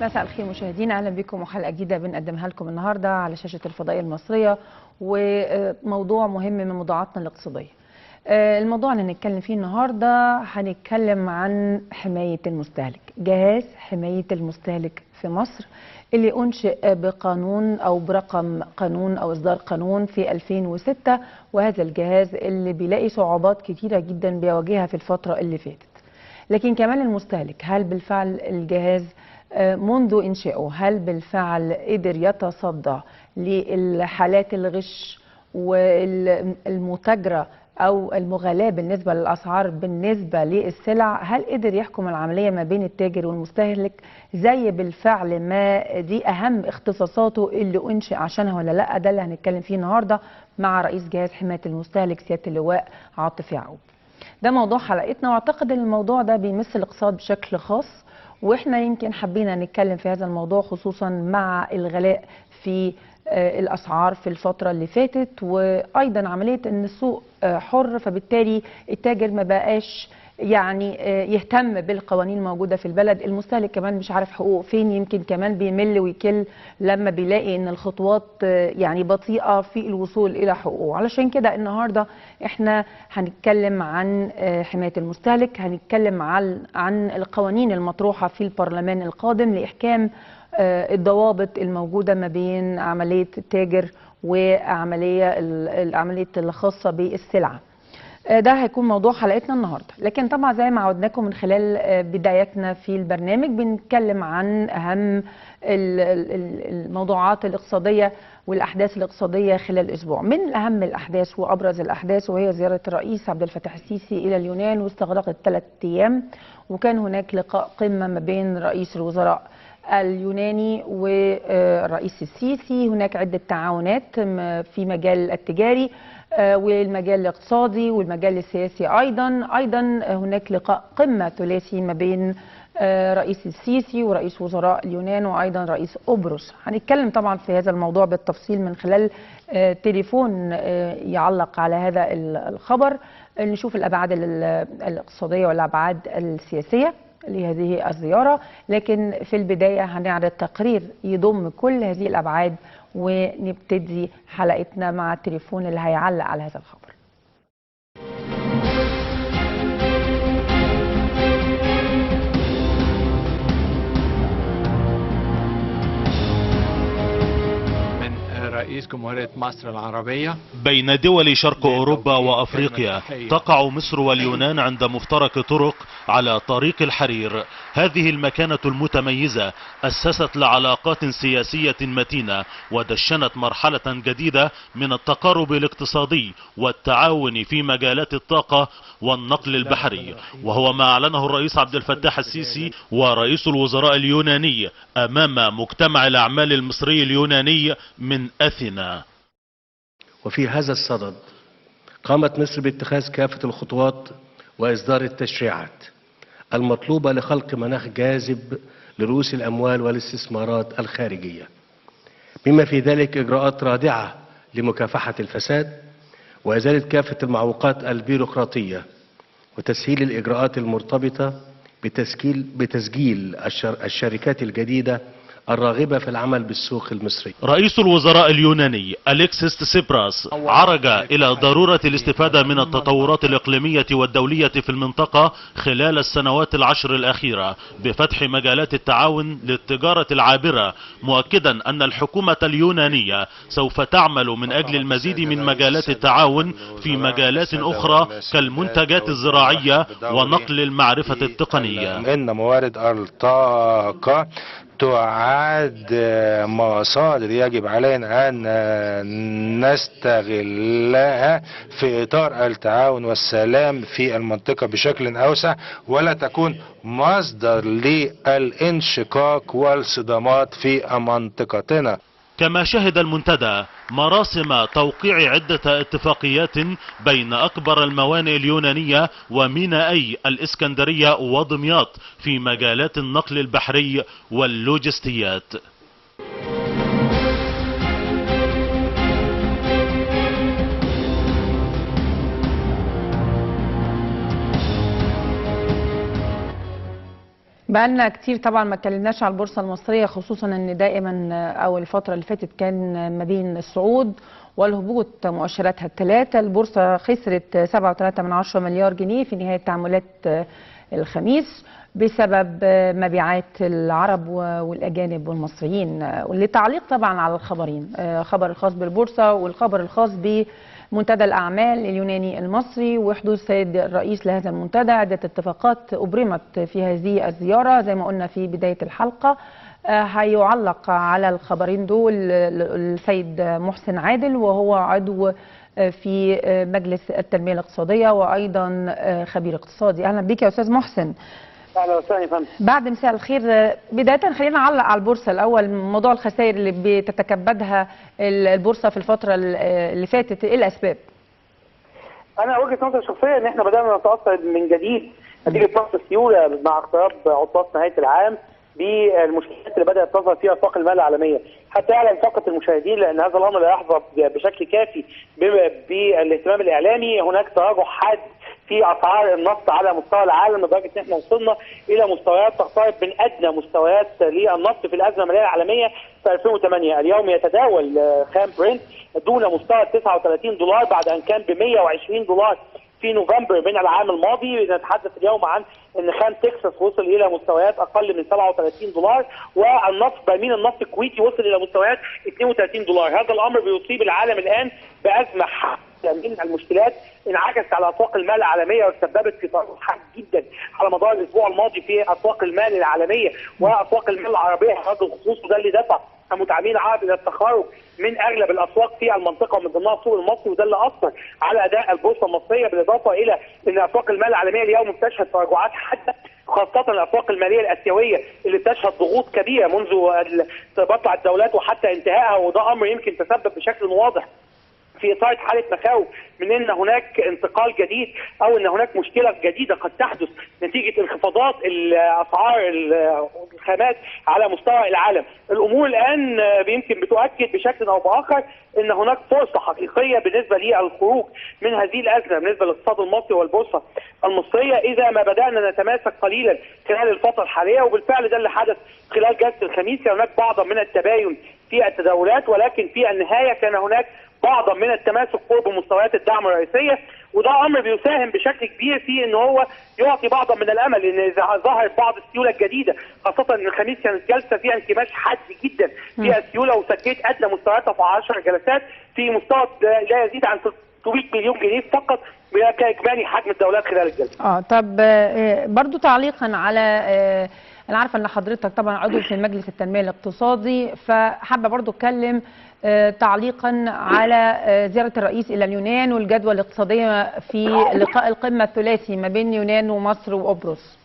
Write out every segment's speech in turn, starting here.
مساء الخير مشاهدينا، اهلا بكم وحلقه جديده بنقدمها لكم النهارده على شاشه الفضائيه المصريه، وموضوع مهم من موضوعاتنا الاقتصاديه. الموضوع اللي هنتكلم فيه النهارده هنتكلم عن حمايه المستهلك، جهاز حمايه المستهلك في مصر اللي انشئ بقانون او برقم قانون او اصدار قانون في 2006، وهذا الجهاز اللي بيلاقي صعوبات كتيره جدا بيواجهها في الفتره اللي فاتت. لكن كمان المستهلك، هل بالفعل الجهاز منذ إنشائه هل بالفعل قدر يتصدى للحالات الغش والمتاجرة أو المغالاة بالنسبة للأسعار بالنسبة للسلع؟ هل قدر يحكم العملية ما بين التاجر والمستهلك زي بالفعل ما دي أهم اختصاصاته اللي أنشئ عشانها ولا لأ؟ ده اللي هنتكلم فيه النهاردة مع رئيس جهاز حماية المستهلك سيادة اللواء عاطف يعقوب. ده موضوع حلقتنا، واعتقد ان الموضوع ده بيمس الاقتصاد بشكل خاص، واحنا يمكن حبينا نتكلم في هذا الموضوع خصوصا مع الغلاء في الاسعار في الفتره اللي فاتت، وايضا عمليه ان السوق حر، فبالتالي التاجر ما بقاش يعني يهتم بالقوانين الموجوده في البلد. المستهلك كمان مش عارف حقوقه فين، يمكن كمان بيمل ويكل لما بيلاقي ان الخطوات يعني بطيئه في الوصول الى حقوقه. علشان كده النهارده احنا هنتكلم عن حمايه المستهلك، هنتكلم عن القوانين المطروحه في البرلمان القادم لاحكام الضوابط الموجوده ما بين عمليه التاجر وعمليه الخاصه بالسلعه. ده هيكون موضوع حلقتنا النهارده، لكن طبعا زي ما عودناكم من خلال بدايتنا في البرنامج بنتكلم عن اهم الموضوعات الاقتصاديه والاحداث الاقتصاديه خلال الاسبوع. من اهم الاحداث وابرز الاحداث وهي زياره الرئيس عبد الفتاح السيسي الى اليونان، واستغرقت 3 ايام، وكان هناك لقاء قمه ما بين رئيس الوزراء اليوناني والرئيس السيسي. هناك عده تعاونات في مجال التجاري والمجال الاقتصادي والمجال السياسي. ايضا هناك لقاء قمه ثلاثي ما بين رئيس السيسي ورئيس وزراء اليونان وايضا رئيس قبرص. هنتكلم طبعا في هذا الموضوع بالتفصيل من خلال تليفون يعلق على هذا الخبر، نشوف الابعاد الاقتصاديه والابعاد السياسيه لهذه الزياره. لكن في البدايه هنعرض تقرير يضم كل هذه الابعاد، ونبتدي حلقتنا مع التليفون اللي هيعلق على هذا الخبر. رئيس جمهورية مصر العربية. بين دول شرق أوروبا وأفريقيا تقع مصر واليونان عند مفترق طرق على طريق الحرير. هذه المكانة المتميزة أسست لعلاقات سياسية متينة ودشنت مرحلة جديدة من التقارب الاقتصادي والتعاون في مجالات الطاقة والنقل البحري، وهو ما أعلنه الرئيس عبد الفتاح السيسي ورئيس الوزراء اليوناني أمام مجتمع الأعمال المصري اليوناني من أثينا. وفي هذا الصدد قامت مصر باتخاذ كافة الخطوات وإصدار التشريعات المطلوبة لخلق مناخ جاذب لرؤوس الأموال والاستثمارات الخارجية، بما في ذلك إجراءات رادعة لمكافحة الفساد وإزالة كافة المعوقات البيروقراطية وتسهيل الإجراءات المرتبطة بتسجيل الشركات الجديدة الراغبة في العمل بالسوق المصري. رئيس الوزراء اليوناني أليكسيس تسيبراس عرج إلى ضرورة الاستفادة من التطورات الإقليمية والدولية في المنطقة خلال السنوات العشر الأخيرة بفتح مجالات التعاون للتجارة العابرة، مؤكدا أن الحكومة اليونانية سوف تعمل من أجل المزيد من مجالات التعاون في مجالات أخرى كالمنتجات الزراعية ونقل المعرفة التقنية. إن موارد الطاقة تعد مصادر يجب علينا أن نستغلها في إطار التعاون والسلام في المنطقة بشكل أوسع، ولا تكون مصدر للانشقاق والصدامات في منطقتنا. كما شهد المنتدى مراسم توقيع عدة اتفاقيات بين أكبر الموانئ اليونانية ومينائي الإسكندرية ودمياط في مجالات النقل البحري واللوجستيات. بقالنا كتير طبعا ما اتكلمناش على البورصة المصرية، خصوصا ان دائما او الفترة اللي فاتت كان ما بين الصعود والهبوط مؤشراتها الثلاثة. البورصة خسرت 7.3 مليار جنيه في نهاية تعاملات الخميس بسبب مبيعات العرب والأجانب والمصريين. للتعليق طبعا على الخبرين، خبر الخاص بالبورصة والخبر الخاص بمنتدى الأعمال اليوناني المصري وحدوث السيد الرئيس لهذا المنتدى، عدة اتفاقات أبرمت في هذه الزيارة زي ما قلنا في بداية الحلقة. هيعلق على الخبرين دول السيد محسن عادل، وهو عضو في مجلس التنمية الاقتصادية وأيضا خبير اقتصادي. أهلا بك يا أستاذ محسن. اهلا وسهلا يا فندم. بعد مساء الخير، بداية خلينا نعلق على البورصة الأول. موضوع الخسائر اللي بتتكبدها البورصة في الفترة اللي فاتت، إيه الأسباب؟ أنا وجهة نظري الشخصية إن إحنا بدأنا نتأثر من جديد نتيجة نقص السيولة مع اقتراب عطلات نهاية العام بالمشكلات اللي بدأت تظهر فيها أسواق المال العالمية. حتى يعلم فقط المشاهدين، لأن هذا الأمر لا يحظى بشكل كافي بالاهتمام الإعلامي، هناك تراجع حاد في اسعار النفط على مستوى العالم لدرجه ان احنا وصلنا الى مستويات تقترب من ادنى مستويات للنفط في الازمه الماليه العالميه في 2008. اليوم يتداول خام برنت دون مستوى $39 بعد ان كان ب $120 في نوفمبر من العام الماضي. نتحدث اليوم عن ان خام تكساس وصل الى مستويات اقل من $37، والنفط برميل النفط الكويتي وصل الى مستويات $32. هذا الامر بيصيب العالم الان بازمه من المشكلات انعكست على اسواق المال العالميه وتسببت في تراجع حاد جدا على مدار الاسبوع الماضي في اسواق المال العالميه واسواق المال العربيه على وجه الخصوص، وده اللي دفع المتعاملين العرب الى التخارج من اغلب الاسواق في المنطقه ومن ضمنها السوق المصري، وده اللي اثر على اداء البورصه المصريه، بالاضافه الى ان اسواق المال العالميه اليوم بتشهد تراجعات حاده، خاصه الاسواق الماليه الاسيويه اللي بتشهد ضغوط كبيره منذ تبطع الدولات وحتى انتهائها، وده امر يمكن تسبب بشكل واضح في إثارة حالة مخاوف من ان هناك انتقال جديد او ان هناك مشكله جديده قد تحدث نتيجه انخفاضات اسعار الخامات على مستوى العالم. الامور الان يمكن بتؤكد بشكل او باخر ان هناك فرصه حقيقيه بالنسبه للخروج من هذه الازمه بالنسبه للاقتصاد المصري والبورصه المصريه اذا ما بدانا نتماسك قليلا خلال الفتره الحاليه، وبالفعل ده اللي حدث خلال جلسه الخميس. كان هناك بعضا من التباين في التداولات، ولكن في النهايه كان هناك بعضا من التماسك قرب مستويات الدعم الرئيسيه، وده امر بيساهم بشكل كبير في ان هو يعطي بعضا من الامل ان اذا ظهرت بعض السيوله الجديده، خاصه ان الخميس كانت جلسه فيها انكماش حاد جدا في السيوله، وسجلت ادنى مستوياتها في 10 جلسات في مستوى لا يزيد عن 600 مليون جنيه فقط كاجمالي حجم الدولات خلال الجلسه. طب برضو تعليقا على انا عارفه ان حضرتك طبعا عضو في مجلس التنميه الاقتصادي، فحابه برضو اتكلم تعليقا على زياره الرئيس الى اليونان والجدوى الاقتصاديه في لقاء القمه الثلاثي ما بين اليونان ومصر وقبرص.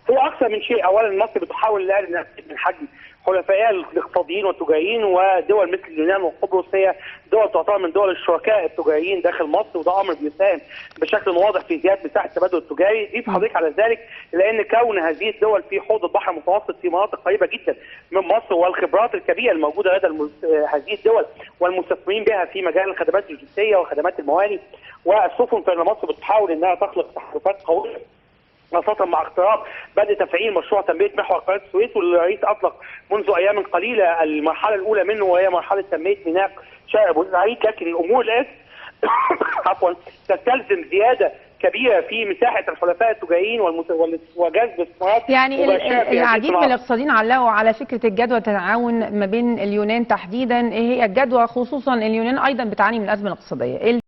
هي اكثر من شيء. اولا مصر بتحاول ان من حجم حلفائها الاقتصاديين والتجاريين، ودول مثل اليونان وقبرص هي دول تعتبر من دول الشركاء التجاريين داخل مصر، وده امر بيساهم بشكل واضح في زياده مساحه التبادل التجاري. ضيف حضرتك على ذلك لان كون هذه الدول في حوض البحر المتوسط في مناطق قريبه جدا من مصر، والخبرات الكبيره الموجوده لدى هذه الدول والمستثمرين بها في مجال الخدمات اللوجستيه وخدمات المواني والسفن، فان مصر بتحاول انها تخلق تحالفات قويه، خاصة مع اقتراب بدء تفعيل مشروع تنمية محور قناة السويس، واللي الرئيس أطلق منذ أيام قليلة المرحلة الأولى منه، وهي مرحلة تنمية ميناء شارع بورسعيد. لكن الأمور الآن عفوا تستلزم زيادة كبيرة في مساحة الحلفاء التجاريين وجذب استثمارات. يعني العديد من الاقتصاديين علقوا على فكرة الجدوى التعاون ما بين اليونان تحديدا. إيه هي الجدوى؟ خصوصا اليونان أيضا بتعاني من الأزمة الاقتصادية.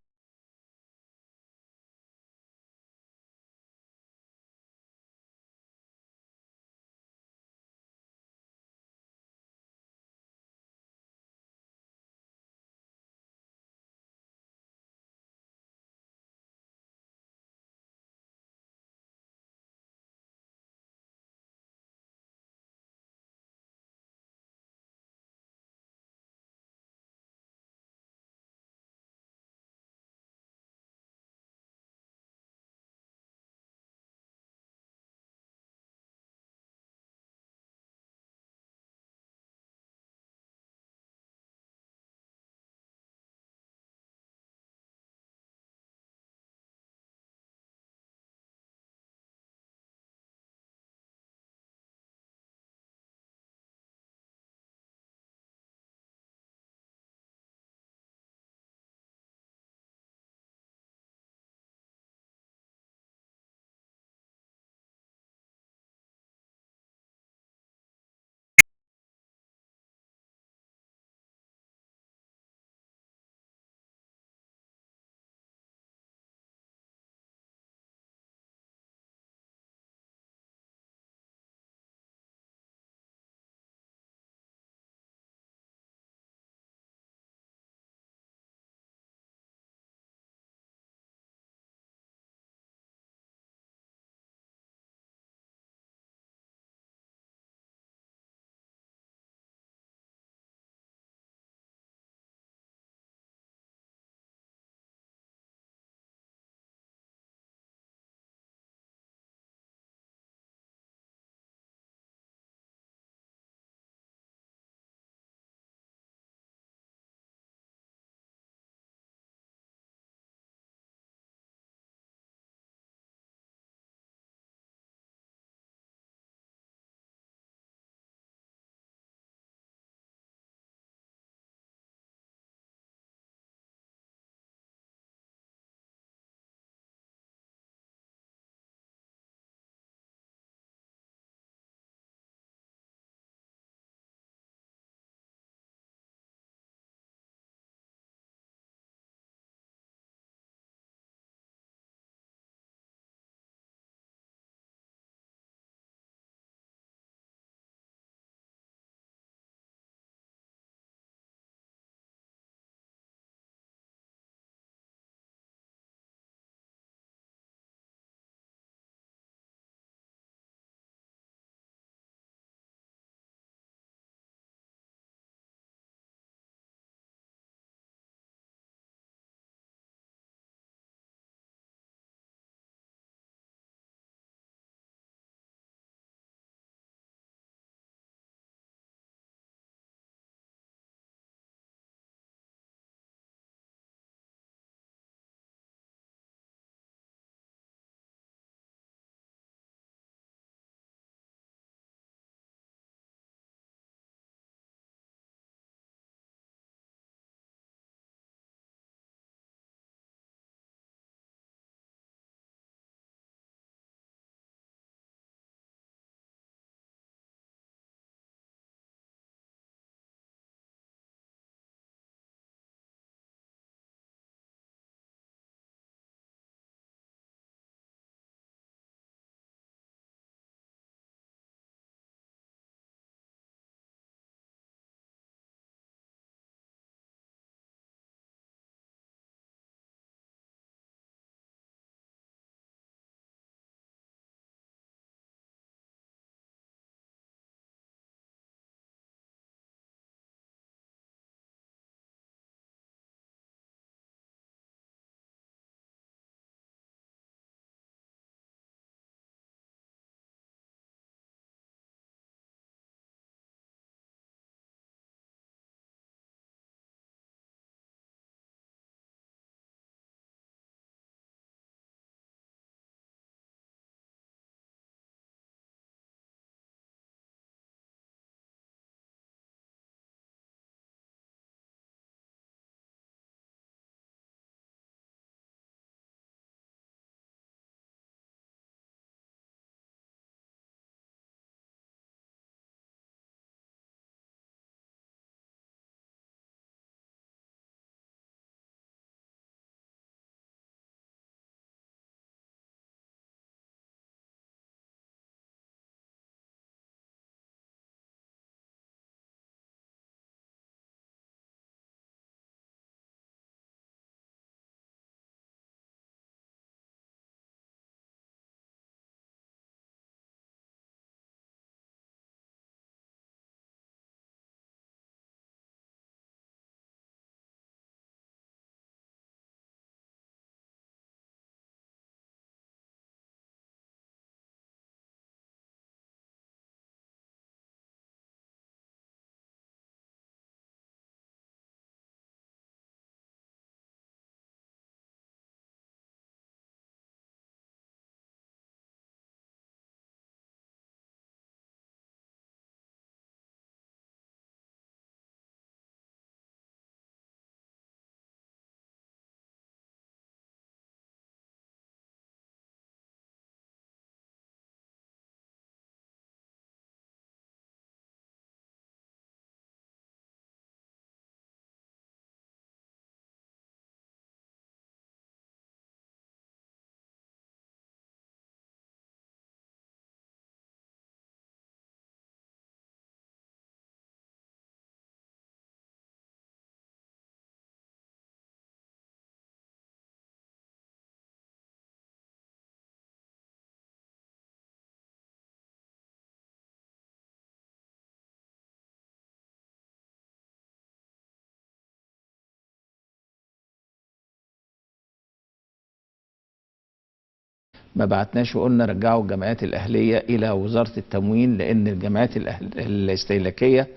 ما بعتناش وقلنا رجعوا الجمعيات الأهلية إلى وزارة التموين، لأن الجمعيات الاستهلاكية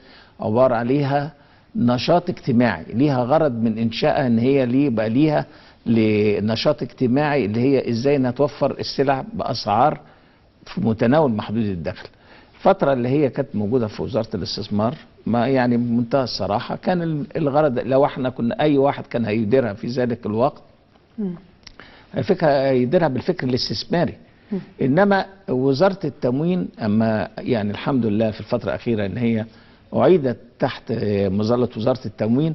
عبارة عليها نشاط اجتماعي، ليها غرض من إنشائها إن هي يبقى ليها لنشاط اجتماعي اللي هي إزاي إنها توفر السلع بأسعار في متناول محدود الدخل. الفترة اللي هي كانت موجودة في وزارة الاستثمار ما يعني بمنتهى الصراحة كان الغرض لو احنا كنا أي واحد كان هيديرها في ذلك الوقت الفكرة يديرها بالفكر الاستثماري. إنما وزارة التموين أما يعني الحمد لله في الفترة الأخيرة إن هي أعيدت تحت مظلة وزارة التموين،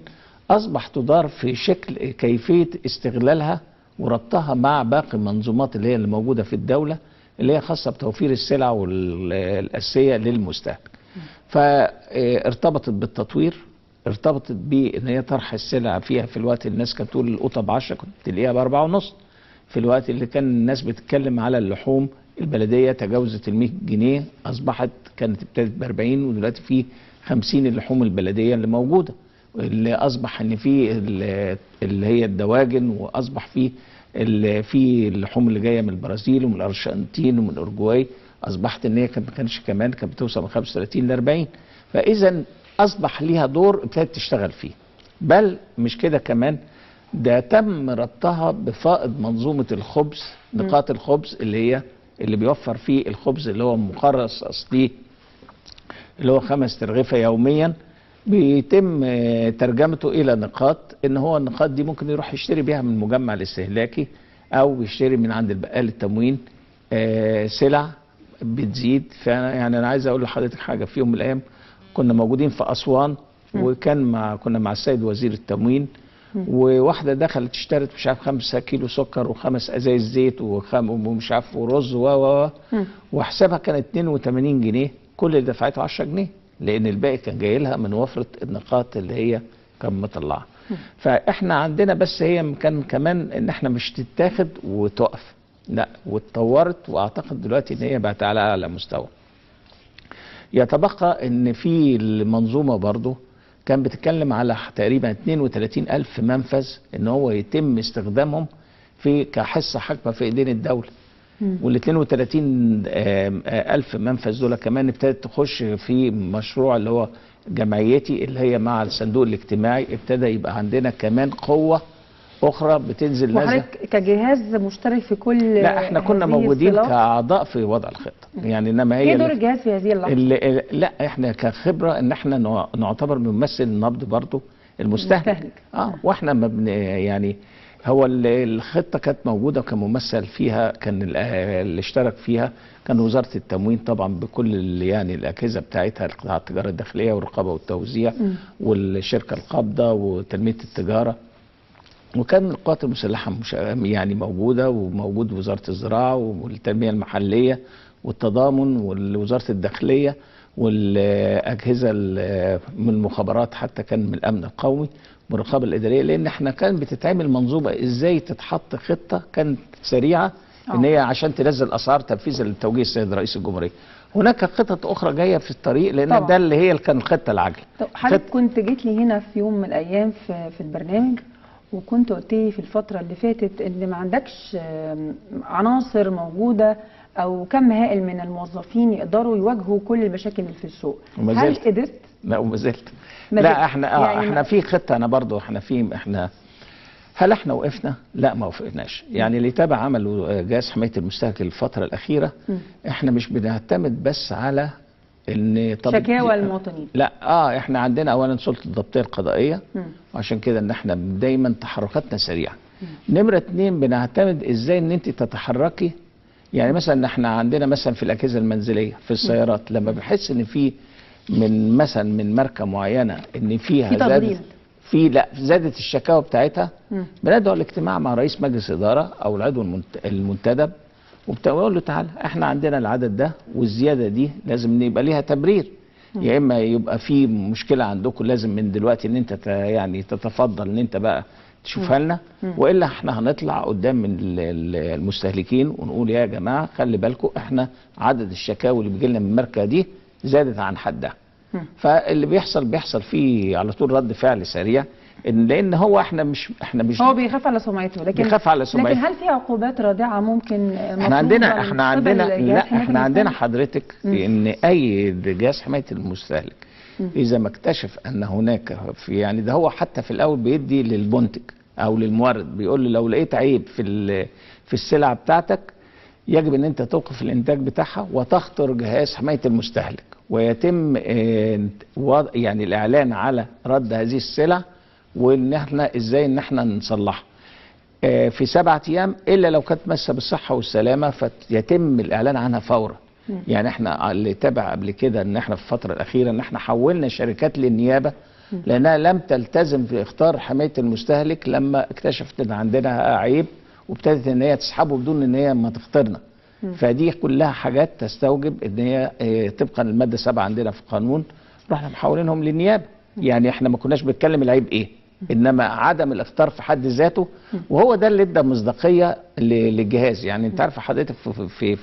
أصبح تدار في شكل كيفية استغلالها وربطها مع باقي المنظومات اللي هي اللي موجودة في الدولة اللي هي خاصة بتوفير السلع والأساسية للمستهلك. فارتبطت بالتطوير، ارتبطت بان هي طرح السلع فيها في الوقت الناس كانت تقول القطه ب10 كنت تلاقيها ب4.5، في الوقت اللي كان الناس بتتكلم على اللحوم البلديه تجاوزت ال100 جنيه اصبحت كانت ابتدت ب40 ودلوقتي في 50 اللحوم البلديه اللي موجوده، اللي اصبح ان في اللي هي الدواجن، واصبح في اللحوم اللي جايه من البرازيل ومن الارجنتين ومن اورجواي، اصبحت ان هي ما كانش كمان كانت بتوصل من 35 ل 40. فاذا اصبح ليها دور ابتدت تشتغل فيه. بل مش كده كمان، ده تم ربطها بفائض منظومه الخبز، نقاط الخبز اللي بيوفر فيه الخبز اللي هو مقرص اصليه اللي هو 5 ترغيفه يوميا، بيتم ترجمته الى نقاط، ان هو النقاط دي ممكن يروح يشتري بيها من المجمع الاستهلاكي او بيشتري من عند البقال التموين سلع بتزيد. يعني انا عايز اقول لحضرتك حاجه، في يوم من الايام كنا موجودين في اسوان كنا مع السيد وزير التموين، وواحده دخلت اشترت مش عارف 5 كيلو سكر و5 ازايز زيت ومش عارف ورز وحسابها كان 82 جنيه، كل اللي دفعته 10 جنيه لان الباقي كان جاي لها من وفره النقاط اللي هي كان مطلعها. فاحنا عندنا بس هي كان كمان ان احنا مش تتاخد وتقف، لا واتطورت، واعتقد دلوقتي ان هي بقت على اعلى مستوى. يتبقى ان في المنظومه برضو كان بتتكلم على تقريبا 32,000 منفذ ان هو يتم استخدامهم في كحصه حاكمه في ايدين الدوله. وال 32,000 منفذ دول كمان ابتدت تخش في مشروع اللي هو جمعيتي اللي هي مع الصندوق الاجتماعي، ابتدى يبقى عندنا كمان قوه اخرى بتنزل نازله. كجهاز مشترك في كل لا احنا كنا موجودين كاعضاء في وضع الخطه يعني، انما هي ايه دور الجهاز في هذه اللحظه؟ لا احنا كخبره ان احنا نعتبر بنمثل النبض برضه المستهلك. واحنا ما يعني هو الخطه كانت موجوده وكان ممثل فيها، كان اللي اشترك فيها كان وزاره التموين طبعا بكل يعني الاجهزه بتاعتها، قطاع التجاره الداخليه والرقابه والتوزيع والشركه القابضه وتنميه التجاره، وكان القوات المسلحه يعني موجوده، وموجود وزاره الزراعه والتنميه المحليه والتضامن ووزاره الداخليه والاجهزه من المخابرات، حتى كان من الامن القومي والرقابه الاداريه، لان احنا كان بتتعمل منظومه ازاي تتحط خطه كانت سريعه ان هي عشان تنزل اسعار تنفيذا لتوجيه السيد رئيس الجمهوريه. هناك خطط اخرى جايه في الطريق لان طبعا. ده اللي هي كان الخطه العاجله. حضرتك كنت جيت لي هنا في يوم من الايام في البرنامج، وكنت قلت لي في الفتره اللي فاتت ان ما عندكش عناصر موجوده او كم هائل من الموظفين يقدروا يواجهوا كل المشاكل اللي في السوق. هل قدرت؟ لا وما زلت. لا احنا يعني احنا في خطه، انا برضو هل احنا وقفنا؟ لا ما وقفناش. يعني اللي تابع عمل جهاز حمايه المستهلك الفتره الاخيره، احنا مش بنعتمد بس على ان شكاوى المواطنين، لا احنا عندنا اولا سلطه الضبطيه القضائيه، وعشان كده ان احنا دايما تحركاتنا سريعه. نمره 2 بنعتمد ازاي ان انت تتحركي، يعني مثلا احنا عندنا مثلا في الاجهزه المنزليه في السيارات لما بنحس ان في من ماركه معينه ان فيها زادت الشكاوى بتاعتها، بندعو الاجتماع مع رئيس مجلس اداره او العضو المنتدب وبتقول له تعالى احنا عندنا العدد ده والزياده دي لازم يبقى ليها تبرير، يا اما يبقى في مشكله عندكم لازم من دلوقتي ان انت يعني تتفضل ان انت بقى تشوفها لنا، والا احنا هنطلع قدام من المستهلكين ونقول يا جماعه خلي بالكم احنا عدد الشكاوى اللي بيجي لنا من الماركه دي زادت عن حدها. فاللي بيحصل فيه على طول رد فعل سريع، لان هو احنا مش هو بيخاف على سمعته، لكن بيخاف على سمعته. لكن هل في عقوبات رادعه ممكن احنا عندنا حضرتك ان اي جهاز حمايه المستهلك اذا ما اكتشف ان هناك في يعني ده هو حتى في الاول بيدي للمنتج او للمورد، بيقول له لو لقيت عيب في السلعه بتاعتك يجب ان انت توقف الانتاج بتاعها وتخطر جهاز حمايه المستهلك، ويتم يعني الاعلان على رد هذه السلع وان احنا ازاي ان احنا نصلحها في 7 ايام، الا لو كانت ماسه بالصحه والسلامه فيتم الاعلان عنها فورا. يعني احنا اللي تابع قبل كده ان احنا في الفتره الاخيره ان احنا حولنا شركات للنيابه لانها لم تلتزم في اختار حمايه المستهلك لما اكتشفت ان عندنا عيب، وابتدت ان هي تسحبه بدون ان هي ما تخطرنا. فدي كلها حاجات تستوجب ان هي طبقا للماده 7 عندنا في القانون رحنا محولينهم للنيابه. يعني احنا ما كناش بنتكلم العيب ايه، انما عدم الاخطار في حد ذاته، وهو ده اللي ادى مصداقيه للجهاز. يعني انت عارفه حضرتك في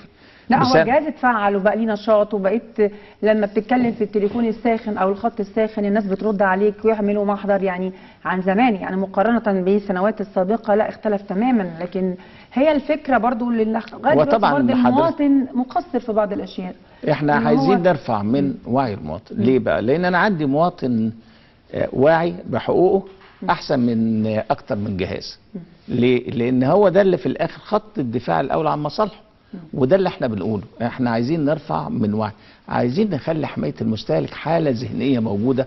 لا هو الجهاز اتفعل وبقى ليه نشاط، وبقيت لما بتتكلم في التليفون الساخن او الخط الساخن الناس بترد عليك ويعملوا محضر. يعني عن زمان يعني مقارنه بالسنوات السابقه لا اختلف تماما، لكن هي الفكره برضو اللي لغايه دلوقتي المواطن مقصر في بعض الاشياء. احنا عايزين نرفع من وعي المواطن. ليه بقى؟ لان انا عندي مواطن واعي بحقوقه احسن من اكتر من جهاز. ليه؟ لان هو ده اللي في الاخر خط الدفاع الاول عن مصالحه، وده اللي احنا بنقوله. احنا عايزين نرفع من وعي، عايزين نخلي حمايه المستهلك حاله ذهنيه موجوده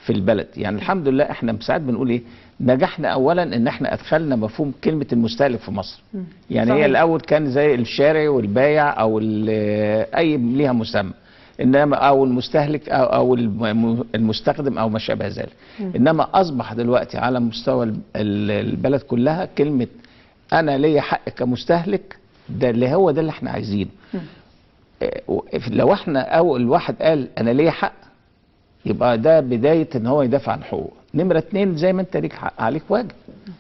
في البلد. يعني الحمد لله احنا ساعات بنقول ايه، نجحنا اولا ان احنا ادخلنا مفهوم كلمه المستهلك في مصر. يعني صحيح. هي الاول كان زي الشارع والبايع او اي ليها مسمى، انما او المستهلك او المستخدم او ما شابه ذلك. انما اصبح دلوقتي على مستوى البلد كلها كلمه انا ليا حق كمستهلك، ده اللي هو ده اللي احنا عايزينه. لو احنا اول واحد قال انا ليا حق يبقى ده بدايه ان هو يدافع عن حقوقه. نمره 2 زي ما انت ليك حق عليك واجب،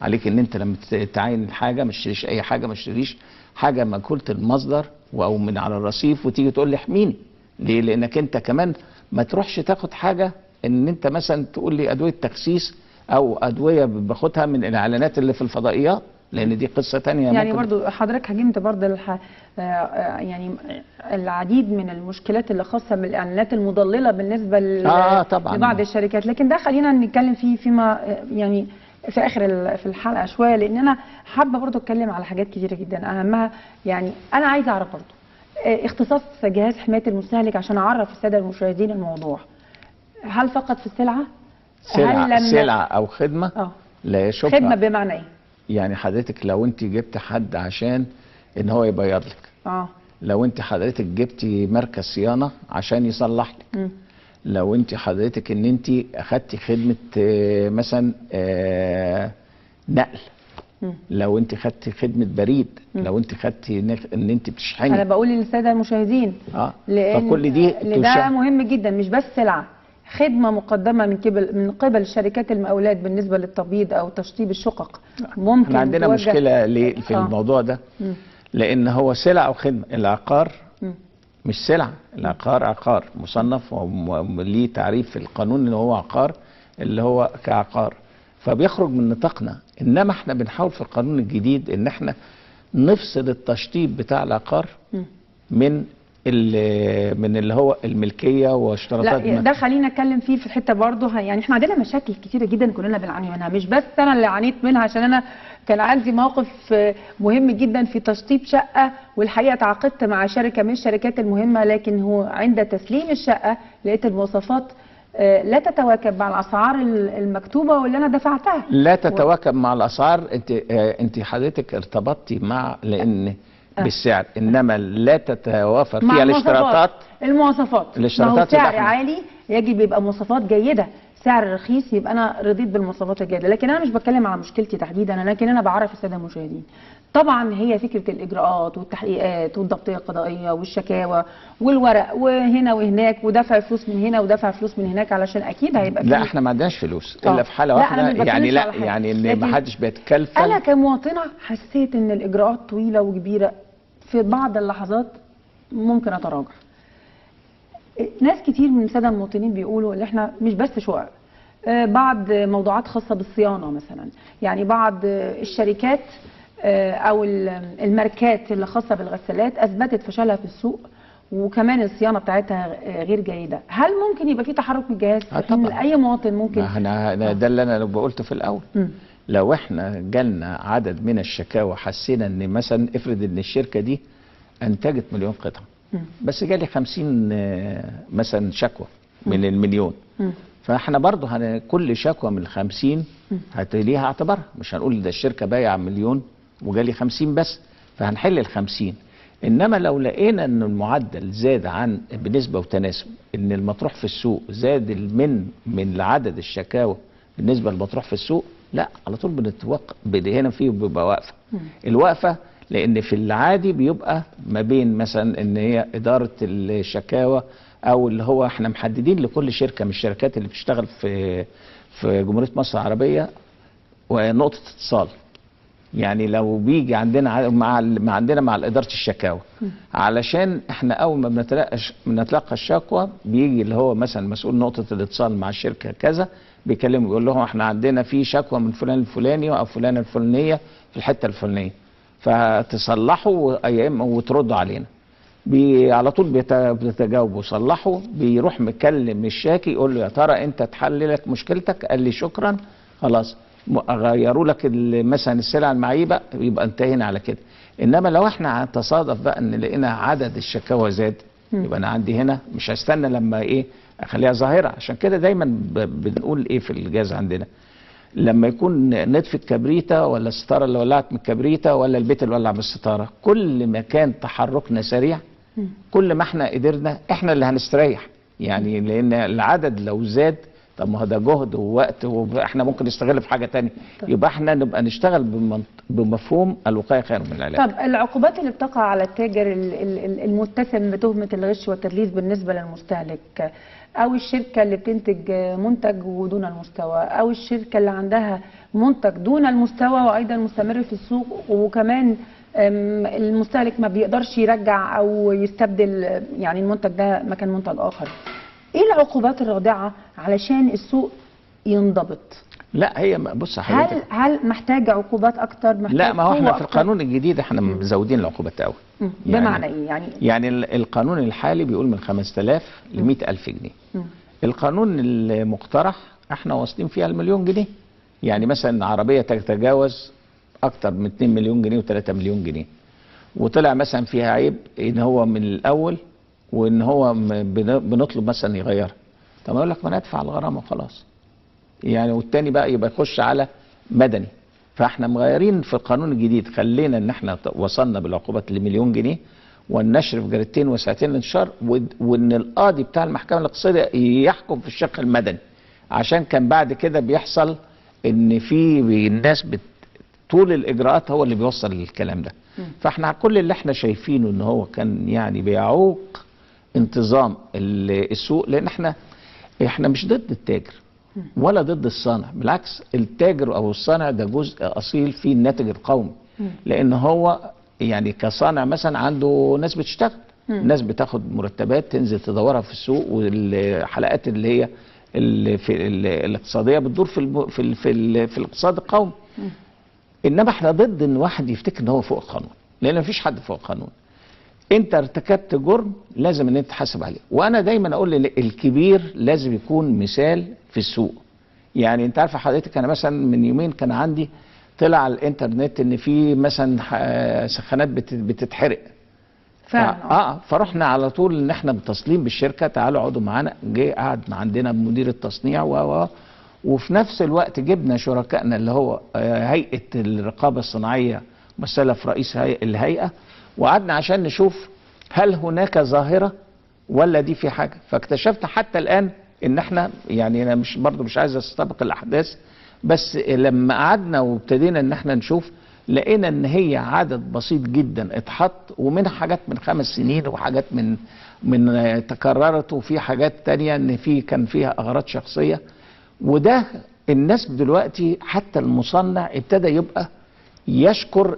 عليك ان انت لما تعاين الحاجه ما تشتريش اي حاجه، ما تشتريش حاجه مجهوله المصدر او من على الرصيف وتيجي تقول لي احميني. ليه؟ لانك انت كمان ما تروحش تاخد حاجه ان انت مثلا تقول لي ادويه تخسيس او ادويه باخدها من الاعلانات اللي في الفضائيات، لان دي قصه ثانيه. يعني برضو حضرتك هاجمت برضو يعني العديد من المشكلات اللي خاصه بالاعلانات المضلله بالنسبه لبعض الشركات، لكن ده خلينا نتكلم فيما يعني في اخر في الحلقه شويه، لان انا حابه برضو اتكلم على حاجات كتيره جدا. اهمها يعني انا عايزه اعرف برضو اختصاص جهاز حمايه المستهلك عشان اعرف الساده المشاهدين الموضوع. هل فقط في السلعه؟ سلعه او خدمه؟ لا شوف خدمه بمعنى ايه؟ يعني حضرتك لو انت جبت حد عشان ان هو يبيض لك، لو انت حضرتك جبتي مركز صيانه عشان يصلح لك، لو انت حضرتك ان انت اخدتي خدمه مثلا نقل، لو انت خدتي خدمه بريد، لو انت خدتي ان انت بتشحني. انا بقول للساده المشاهدين فكل دي ده مهم جدا، مش بس سلعه، خدمه مقدمه من قبل شركات المقاولات بالنسبه للتبييض او تشطيب الشقق. ممكن احنا عندنا مشكله ليه في الموضوع ده؟ لان هو سلع او خدمه. العقار مش سلعه، العقار عقار مصنف وليه تعريف في القانون ان هو عقار، اللي هو كعقار، فبيخرج من نطاقنا. انما احنا بنحاول في القانون الجديد ان احنا نفصل التشطيب بتاع العقار من اللي هو الملكيه واشتراطات. لا ده خلينا نتكلم فيه في الحته برضه. يعني احنا عندنا مشاكل كتيره جدا كلنا بنعاني منها، مش بس انا اللي عانيت منها، عشان انا كان عندي موقف مهم جدا في تشطيب شقه، والحقيقه تعاقدت مع شركه من الشركات المهمه، لكن هو عند تسليم الشقه لقيت المواصفات لا تتواكب مع الاسعار المكتوبه واللي انا دفعتها. لا تتواكب مع الاسعار. انت حضرتك ارتبطتي مع لان بالسعر، انما لا تتوافر فيها الاشتراطات. المواصفات ما هو سعر عالي يجب يبقى مواصفات جيده، سعر رخيص يبقى انا رضيت بالمواصفات الجيده. لكن انا مش بتكلم على مشكلتي تحديدا، لكن انا بعرف الساده المشاهدين. طبعا هي فكره الاجراءات والتحقيقات والضبطيه القضائيه والشكاوى والورق وهنا وهناك ودفع فلوس من هنا ودفع فلوس من هناك، علشان اكيد هيبقى لا احنا ما عندناش فلوس الا في حاله واحده. يعني لا يعني ان ما حدش بيتكلفل. انا كمواطنه حسيت ان الاجراءات طويله وكبيره، في بعض اللحظات ممكن اتراجع. ناس كتير من الساده المواطنين بيقولوا ان احنا مش بس شقق، بعض موضوعات خاصة بالصيانة مثلا، يعني بعض الشركات أو الماركات اللي خاصة بالغسالات أثبتت فشلها في السوق وكمان الصيانة بتاعتها غير جيدة. هل ممكن يبقى في تحرك من الجهاز في حين أي مواطن ممكن؟ ده اللي أنا قلته في الأول. لو احنا جالنا عدد من الشكاوى حسينا ان مثلا افرض ان الشركة دي انتجت مليون قطعة بس جالي 50 مثلا شكوى من المليون، فاحنا برضه كل شكوى من ال50 ليها اعتبارها، مش هنقول ده الشركة بايعة مليون وجالي 50 بس، فهنحل ال50. انما لو لقينا ان المعدل زاد عن بنسبة وتناسب ان المطروح في السوق زاد من عدد الشكاوى بالنسبة للمطروح في السوق، لا على طول بنتوقف. هنا فيه بيبقى واقفة الوقفة، لان في العادي بيبقى ما بين مثلا ان هي ادارة الشكاوى او اللي هو احنا محددين لكل شركة من الشركات اللي بتشتغل في جمهورية مصر العربية ونقطة اتصال. يعني لو بيجي عندنا مع إدارة الشكاوى، علشان احنا اول ما بنتلقى الشكوى بيجي اللي هو مثلا مسؤول نقطة الاتصال مع الشركة كذا بيكلمه يقول لهم احنا عندنا في شكوى من فلان الفلاني او فلانة الفلانية في الحتة الفلانية، فتصلحوا وتردوا علينا. على طول بيتجاوبوا صلحوا، بيروح مكلم الشاكي يقول له يا ترى انت اتحل لك مشكلتك؟ قال لي شكرا، خلاص غيروا لك مثلا السلع المعيبه، يبقى انتهينا على كده. انما لو احنا تصادف بقى ان لقينا عدد الشكاوى زاد، يبقى انا عندي هنا مش هستنى لما اخليها ظاهره. عشان كده دايما بنقول في الجهاز عندنا لما يكون نطفت كبريته ولا الستاره اللي ولعت من الكبريته ولا البيت اللي ولع بالستاره، كل ما كان تحركنا سريع كل ما احنا قدرنا احنا اللي هنستريح. يعني لان العدد لو زاد طب ما هو ده جهد ووقت واحنا ممكن نستغل في حاجه ثانيه، يبقى احنا نبقى نشتغل بمفهوم الوقايه خير من العلاج. طب العقوبات اللي بتقع على التاجر المتسم بتهمه الغش والتدليس بالنسبه للمستهلك، او الشركه اللي بتنتج منتج ودون المستوى، او الشركه اللي عندها منتج دون المستوى وايضا مستمر في السوق، وكمان المستهلك ما بيقدرش يرجع او يستبدل يعني المنتج ده مكان منتج اخر، ايه العقوبات الرادعه علشان السوق ينضبط؟ لا هي بص حضرتك، هل محتاج عقوبات اكتر؟ لا ما هو احنا في القانون الجديد احنا مزودين العقوبات قوي. بمعنى ايه يعني القانون الحالي بيقول من 5000 ل 100,000 جنيه. القانون المقترح احنا واصلين فيها المليون جنيه. يعني مثلا عربيه تتجاوز اكتر من 2 مليون جنيه و3 مليون جنيه، وطلع مثلا فيها عيب ان هو من الاول وان هو بنطلب مثلا يغيرها، طب اقول لك ما ندفع الغرامه وخلاص. يعني والتاني بقى يبقى يخش على مدني. فاحنا مغيرين في القانون الجديد، خلينا ان احنا وصلنا بالعقوبات لمليون جنيه والنشر في جريدتين وساعتين انتشار، وان القاضي بتاع المحكمه الاقتصاديه يحكم في الشق المدني. عشان كان بعد كده بيحصل ان في الناس طول الاجراءات هو اللي بيوصل للكلام ده. فاحنا كل اللي احنا شايفينه ان هو كان يعني بيعوق انتظام السوق، لان احنا مش ضد التاجر ولا ضد الصانع، بالعكس التاجر او الصانع ده جزء اصيل في الناتج القومي. لان هو يعني كصانع مثلا عنده ناس بتشتغل، ناس بتاخد مرتبات تنزل تدورها في السوق، والحلقات اللي هي الاقتصاديه بتدور في الاقتصاد القومي. انما احنا ضد ان واحد يفتكر ان هو فوق القانون، لان مفيش حد فوق القانون. انت ارتكبت جرم لازم ان انت تحاسب عليه. وانا دايما اقول الكبير لازم يكون مثال في السوق. يعني انت عارفه حضرتك، انا مثلا من يومين كان عندي طلع على الانترنت ان في مثلا سخانات بتتحرق فعلا. فرحنا على طول ان احنا متصلين بالشركه، تعالوا اقعدوا معانا. جه قعد عندنا مدير التصنيع وفي نفس الوقت جبنا شركائنا اللي هو هيئه الرقابه الصناعيه ممثله في رئيس الهيئه، وقعدنا عشان نشوف هل هناك ظاهره ولا دي في حاجه. فاكتشفت حتى الان ان احنا يعني انا مش عايز استبق الاحداث، بس لما قعدنا وابتدينا ان احنا نشوف لقينا ان هي عدد بسيط جدا اتحط، ومنها حاجات من 5 سنين وحاجات من تكررت، وفي حاجات تانية ان كان فيها اغراض شخصيه. وده الناس دلوقتي حتى المصنع ابتدى يبقى يشكر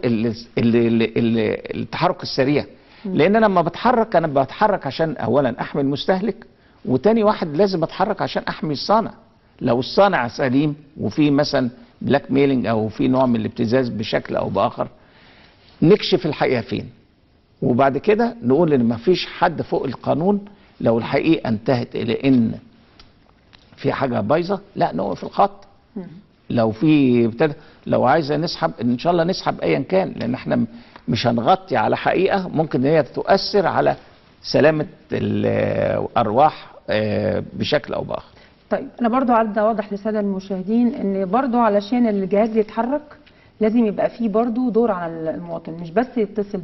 التحرك السريع. لان انا لما بتحرك انا بتحرك عشان اولا احمي المستهلك، وتاني واحد لازم اتحرك عشان احمي الصانع، لو الصانع سليم وفي مثلا بلاك ميلينج او في نوع من الابتزاز بشكل او باخر، نكشف الحقيقه فين، وبعد كده نقول ان مفيش حد فوق القانون. لو الحقيقه انتهت الى ان في حاجه بايظه، لا نوقف الخط. لو في لو عايزه نسحب ان شاء الله نسحب ايا كان، لان احنا مش هنغطي على حقيقه ممكن ان هي تؤثر على سلامه الارواح بشكل او باخر. طيب انا برضو عايزه اوضح للساده المشاهدين ان برضو علشان الجهاز يتحرك لازم يبقى فيه برضو دور على المواطن، مش بس يتصل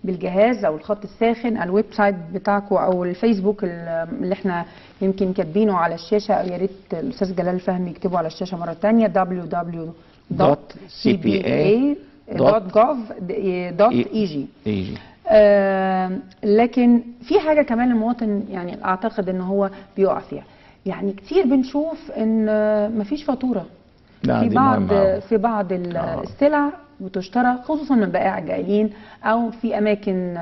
بالجهاز او الخط الساخن. الويب سايت بتاعكم او الفيسبوك اللي احنا يمكن كاتبينه على الشاشه، او يا ريت الاستاذ جلال فهمي يكتبه على الشاشه مره ثانيه، www.cpa.gov.eg. لكن في حاجه كمان المواطن يعني اعتقد ان هو بيقع فيها، يعني كتير بنشوف ان مفيش فاتوره في بعض السلع بتشترى، خصوصا من بائع جائلين او في اماكن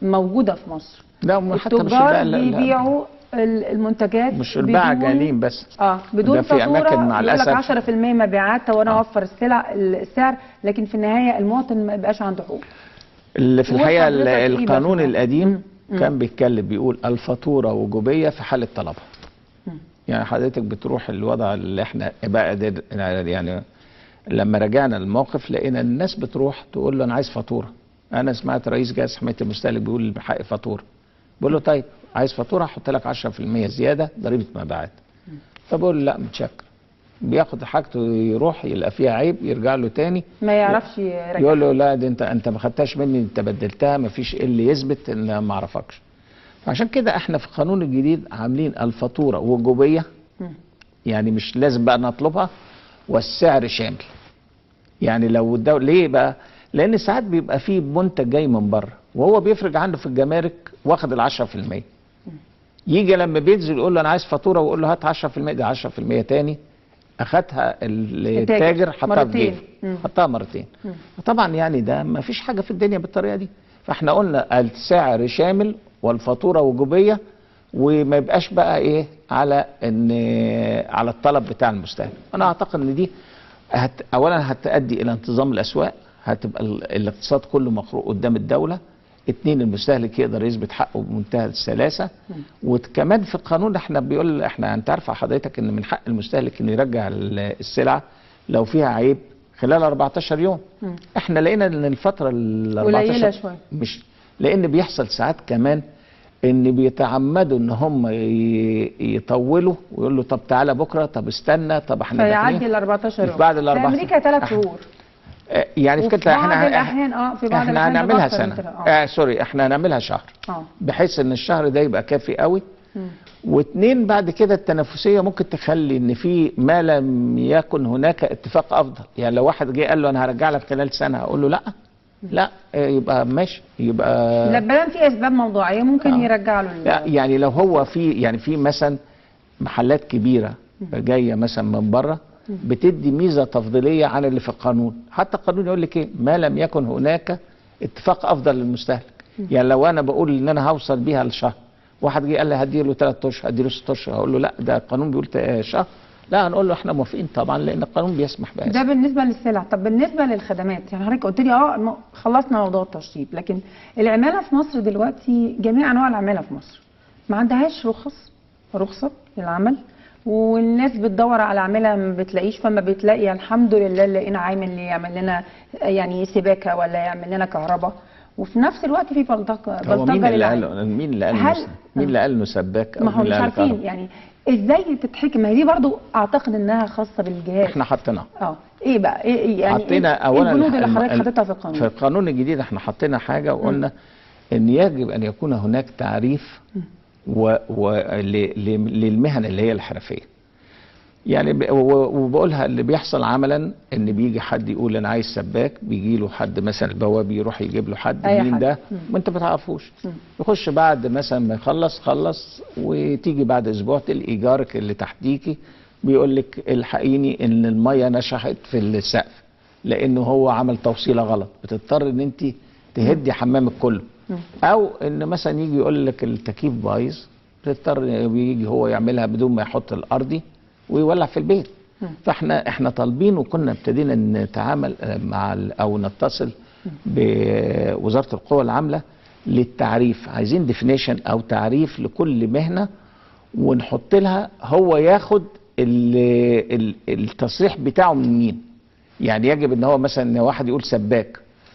موجوده في مصر. لا حتى التجار بيبيعوا المنتجات مش البائع جائلين بس، بدون فاتوره، يقول لك 10% مبيعات وانا اوفر السعر، لكن في النهايه المواطن ما يبقاش عنده حقوق. اللي في الحقيقه القانون القديم كان بيتكلم بيقول الفاتوره وجوبيه في حاله طلبها. يعني حضرتك بتروح الوضع اللي احنا بقى يعني لما رجعنا الموقف لقينا الناس بتروح تقول له انا عايز فاتوره. انا سمعت رئيس جهاز حمايه المستهلك بيقول بحق فاتوره، بقول له طيب عايز فاتوره احط لك 10% زياده ضريبه مبيعات. فبقول له لا متشكر. بياخد حاجته يروح يلقى فيها عيب يرجع له تاني ما يعرفش يرجع، يقول له لا دي انت ما خدتهاش مني، انت بدلتها، ما فيش ايه اللي يثبت ان ما اعرفكش. عشان كده احنا في القانون الجديد عاملين الفاتوره وجوبيه، يعني مش لازم بقى نطلبها، والسعر شامل. يعني لو ليه بقى؟ لان ساعات بيبقى فيه منتج جاي من بره وهو بيفرج عنه في الجمارك واخد ال 10%، يجي لما بينزل يقول له انا عايز فاتوره ويقول له هات 10%، ده 10% تاني اخدها التاجر حطها في جيبه، حطها مرتين. طبعا يعني ده ما فيش حاجه في الدنيا بالطريقه دي. فاحنا قلنا السعر شامل والفاتوره وجوبيه، وما يبقاش بقى ايه على على الطلب بتاع المستهلك. انا اعتقد ان دي اولا هتؤدي الى انتظام الاسواق، هتبقى الاقتصاد كله مقروء قدام الدوله. 2 المستهلك يقدر يثبت حقه بمنتهى السلاسه. وكمان في القانون احنا بيقول انت عارفه حضرتك ان من حق المستهلك انه يرجع السلعه لو فيها عيب خلال 14 يوم. احنا لقينا ان الفتره ال 14 قليله شويه، مش لان بيحصل ساعات كمان ان بيتعمدوا ان هم يطولوا ويقول له طب تعالى بكره، طب استنى، طب احنا فيعدي ال 14 يوم. بعد ال 14 في امريكا 3 شهور. يعني في كده بعض الاحيان في بعض احنا هنعملها سنه. سوري، احنا هنعملها شهر. بحيث ان الشهر ده يبقى كافي قوي. واثنين بعد كده التنافسيه ممكن تخلي ان في ما لم يكن هناك اتفاق افضل. يعني لو واحد جه قال له انا هرجع لك خلال سنه، اقول له لا يبقى ماشي، يبقى لا بلان في اسباب موضوعيه ممكن يرجع له. يعني لو هو في مثلا محلات كبيره جايه مثلا من بره بتدي ميزه تفضيليه عن اللي في القانون. حتى القانون يقول لك ايه؟ ما لم يكن هناك اتفاق افضل للمستهلك. يعني لو انا بقول ان انا هوصل بيها لشهر، واحد جه قال لي هدي له 3 اشهر، هدي له 6 اشهر، هقول له لا ده القانون بيقول شهر. لا هنقول له احنا موافقين طبعا لان القانون بيسمح بهذا. ده بالنسبه للسلع. طب بالنسبه للخدمات، يعني حضرتك قلت لي خلصنا موضوع التشطيب، لكن العماله في مصر دلوقتي جميع انواع العماله في مصر ما عندهاش رخصه للعمل، والناس بتدور على عامله ما بتلاقيش، فما بتلاقي الحمد لله لقينا عامل اللي يعمل لنا يعني سباكه ولا يعمل لنا كهرباء، وفي نفس الوقت في بلطجه مين اللي قال انه سباك؟ ما هو مش عارفين يعني ازاي تتحكم. ما هي دي برضو اعتقد انها خاصه بالجهاز. احنا حطيناها ايه بقى يعني حطينا اولا البنود اللي حضرتك حطيتها في القانون. في القانون الجديد احنا حطينا حاجه وقلنا ان يجب ان يكون هناك تعريف للمهن اللي هي الحرفيه. يعني وبقولها اللي بيحصل عملا ان بيجي حد يقول انا عايز سباك، بيجي له حد مثلا البواب يروح يجيب له حد مين ده وانت ما تعرفوش، يخش بعد مثلا ما خلص وتيجي بعد اسبوع تلاقي جارك اللي تحتيكي بيقول لك الحقيني ان الميه نشحت في السقف لانه هو عمل توصيله غلط، بتضطر ان انت تهدي حمامك كله. او ان مثلا يجي يقول لك التكييف بايظ، بتضطر يجي هو يعملها بدون ما يحط الارضي ويولع في البيت. فاحنا طالبين، وكنا ابتدينا نتعامل مع او نتصل بوزاره القوى العامله للتعريف، عايزين ديفينيشن او تعريف لكل مهنه، ونحط لها هو ياخد التصريح بتاعه من مين. يعني يجب ان هو مثلا واحد يقول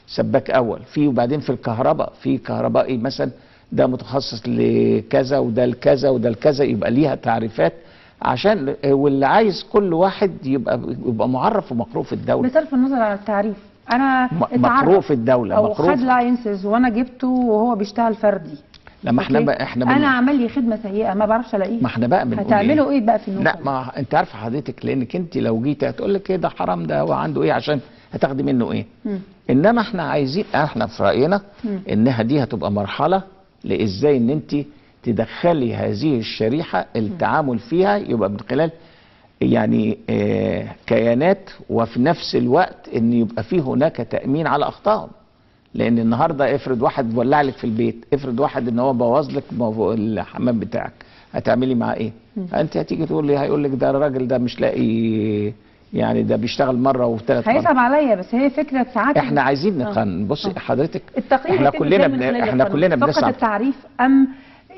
سباك اول، في وبعدين في الكهرباء في كهربائي مثلا ده متخصص لكذا وده لكذا وده لكذا، يبقى ليها تعريفات عشان واللي عايز كل واحد يبقى معرف ومقروء في الدوله. بصرف النظر عن التعريف، انا مقروء في الدوله او خد لاينسز وانا جبته وهو بيشتغل فردي. لما احنا انا عمل لي خدمه سيئه ما بعرفش الاقيه. ما احنا بقى بنقول هتعملوا ايه بقى في النقطه؟ لا، ما انت عارفه حضرتك، لانك انت لو جيت هتقول لك ايه ده حرام، ده هو عنده ايه عشان هتاخدي منه ايه. انما احنا عايزين، احنا في راينا انها دي هتبقى مرحله لازاي ان انت تدخلي هذه الشريحه التعامل فيها يبقى من خلال يعني كيانات، وفي نفس الوقت ان يبقى فيه هناك تامين على اخطائهم. لان النهارده افرض واحد ولع لك في البيت، افرض واحد ان هو بوظ لك الحمام بتاعك، هتعملي معاه ايه؟ انت هتيجي تقول لي، هيقول لك ده الراجل ده مش لاقي، يعني ده بيشتغل مره وثلاث مرات. هيصعب عليا، بس هي فكره ساعات احنا عايزين نقنن. بصي حضرتك، احنا كلنا بنسعى فقط التعريف ام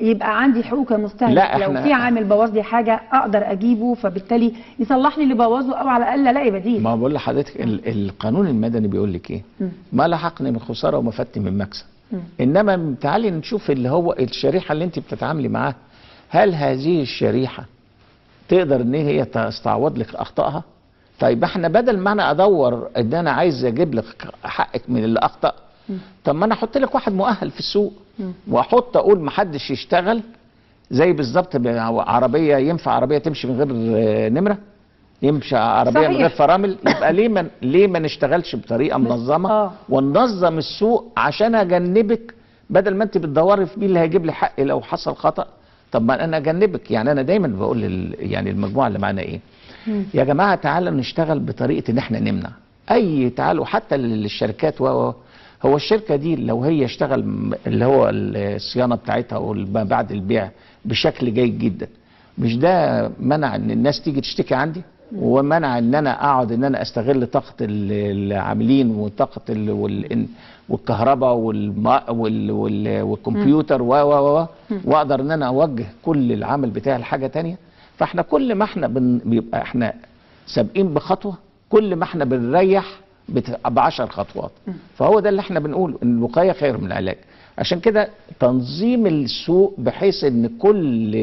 يبقى عندي حقوق كمستهلك. لو في عامل بوظ لي حاجه اقدر اجيبه، فبالتالي يصلح لي اللي بوظه، او على الاقل الاقي بديل. ما بقول لحضرتك القانون المدني بيقول لك ايه؟ ما لحقني من خساره وما فاتني من مكسب. انما تعالي نشوف اللي هو الشريحه اللي انت بتتعاملي معاها، هل هذه الشريحه تقدر ان هي تستعوض لك اخطائها؟ طيب احنا بدل ما انا ادور ان انا عايز اجيب لك حقك من اللي اخطأ، طب ما انا احط لك واحد مؤهل في السوق، واحط اقول ما حدش يشتغل زي بالظبط عربيه. ينفع عربيه تمشي من غير نمره؟ يمشي عربيه من غير فرامل؟ يبقى ليه ما نشتغلش بطريقه منظمه وننظم السوق عشان اجنبك، بدل ما انت بتدوري في مين اللي هيجيب لي حقي لو حصل خطأ. طب ما انا اجنبك. يعني انا دايما بقول يعني المجموعه اللي معانا ايه، يا جماعه تعالوا نشتغل بطريقه ان احنا نمنع تعالوا حتى للشركات. هو الشركه دي لو هي اشتغل اللي هو الصيانه بتاعتها وما بعد البيع بشكل جيد جدا، مش ده منع ان الناس تيجي تشتكي عندي؟ ومنع ان انا اقعد ان انا استغل طاقه العاملين وطاقه والكهرباء والماء والكمبيوتر واقدر ان انا اوجه كل العمل بتاعي لحاجه تانية. فاحنا كل ما احنا بيبقى احنا سابقين بخطوه، كل ما احنا بنريح ب10 خطوات. فهو ده اللي احنا بنقول، ان الوقايه خير من العلاج. عشان كده تنظيم السوق بحيث ان كل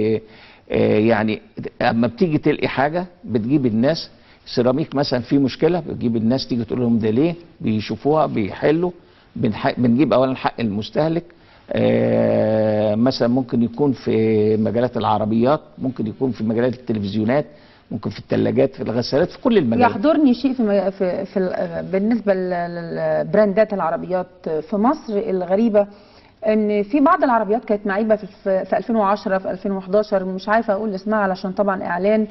يعني اما بتيجي تلقي حاجه بتجيب الناس. سيراميك مثلا في مشكله، بتجيب الناس تيجي تقول لهم ده ليه، بيشوفوها بيحلوا. بنجيب اولا حق المستهلك. مثلا ممكن يكون في مجالات العربيات، ممكن يكون في مجالات التلفزيونات، ممكن في الثلاجات، في الغسالات، في كل المجالات. يحضرني شيء بالنسبه للبراندات العربيات في مصر الغريبه، ان في بعض العربيات كانت معيبه في 2010 في 2011، مش عارفه اقول اسمها علشان طبعا اعلان.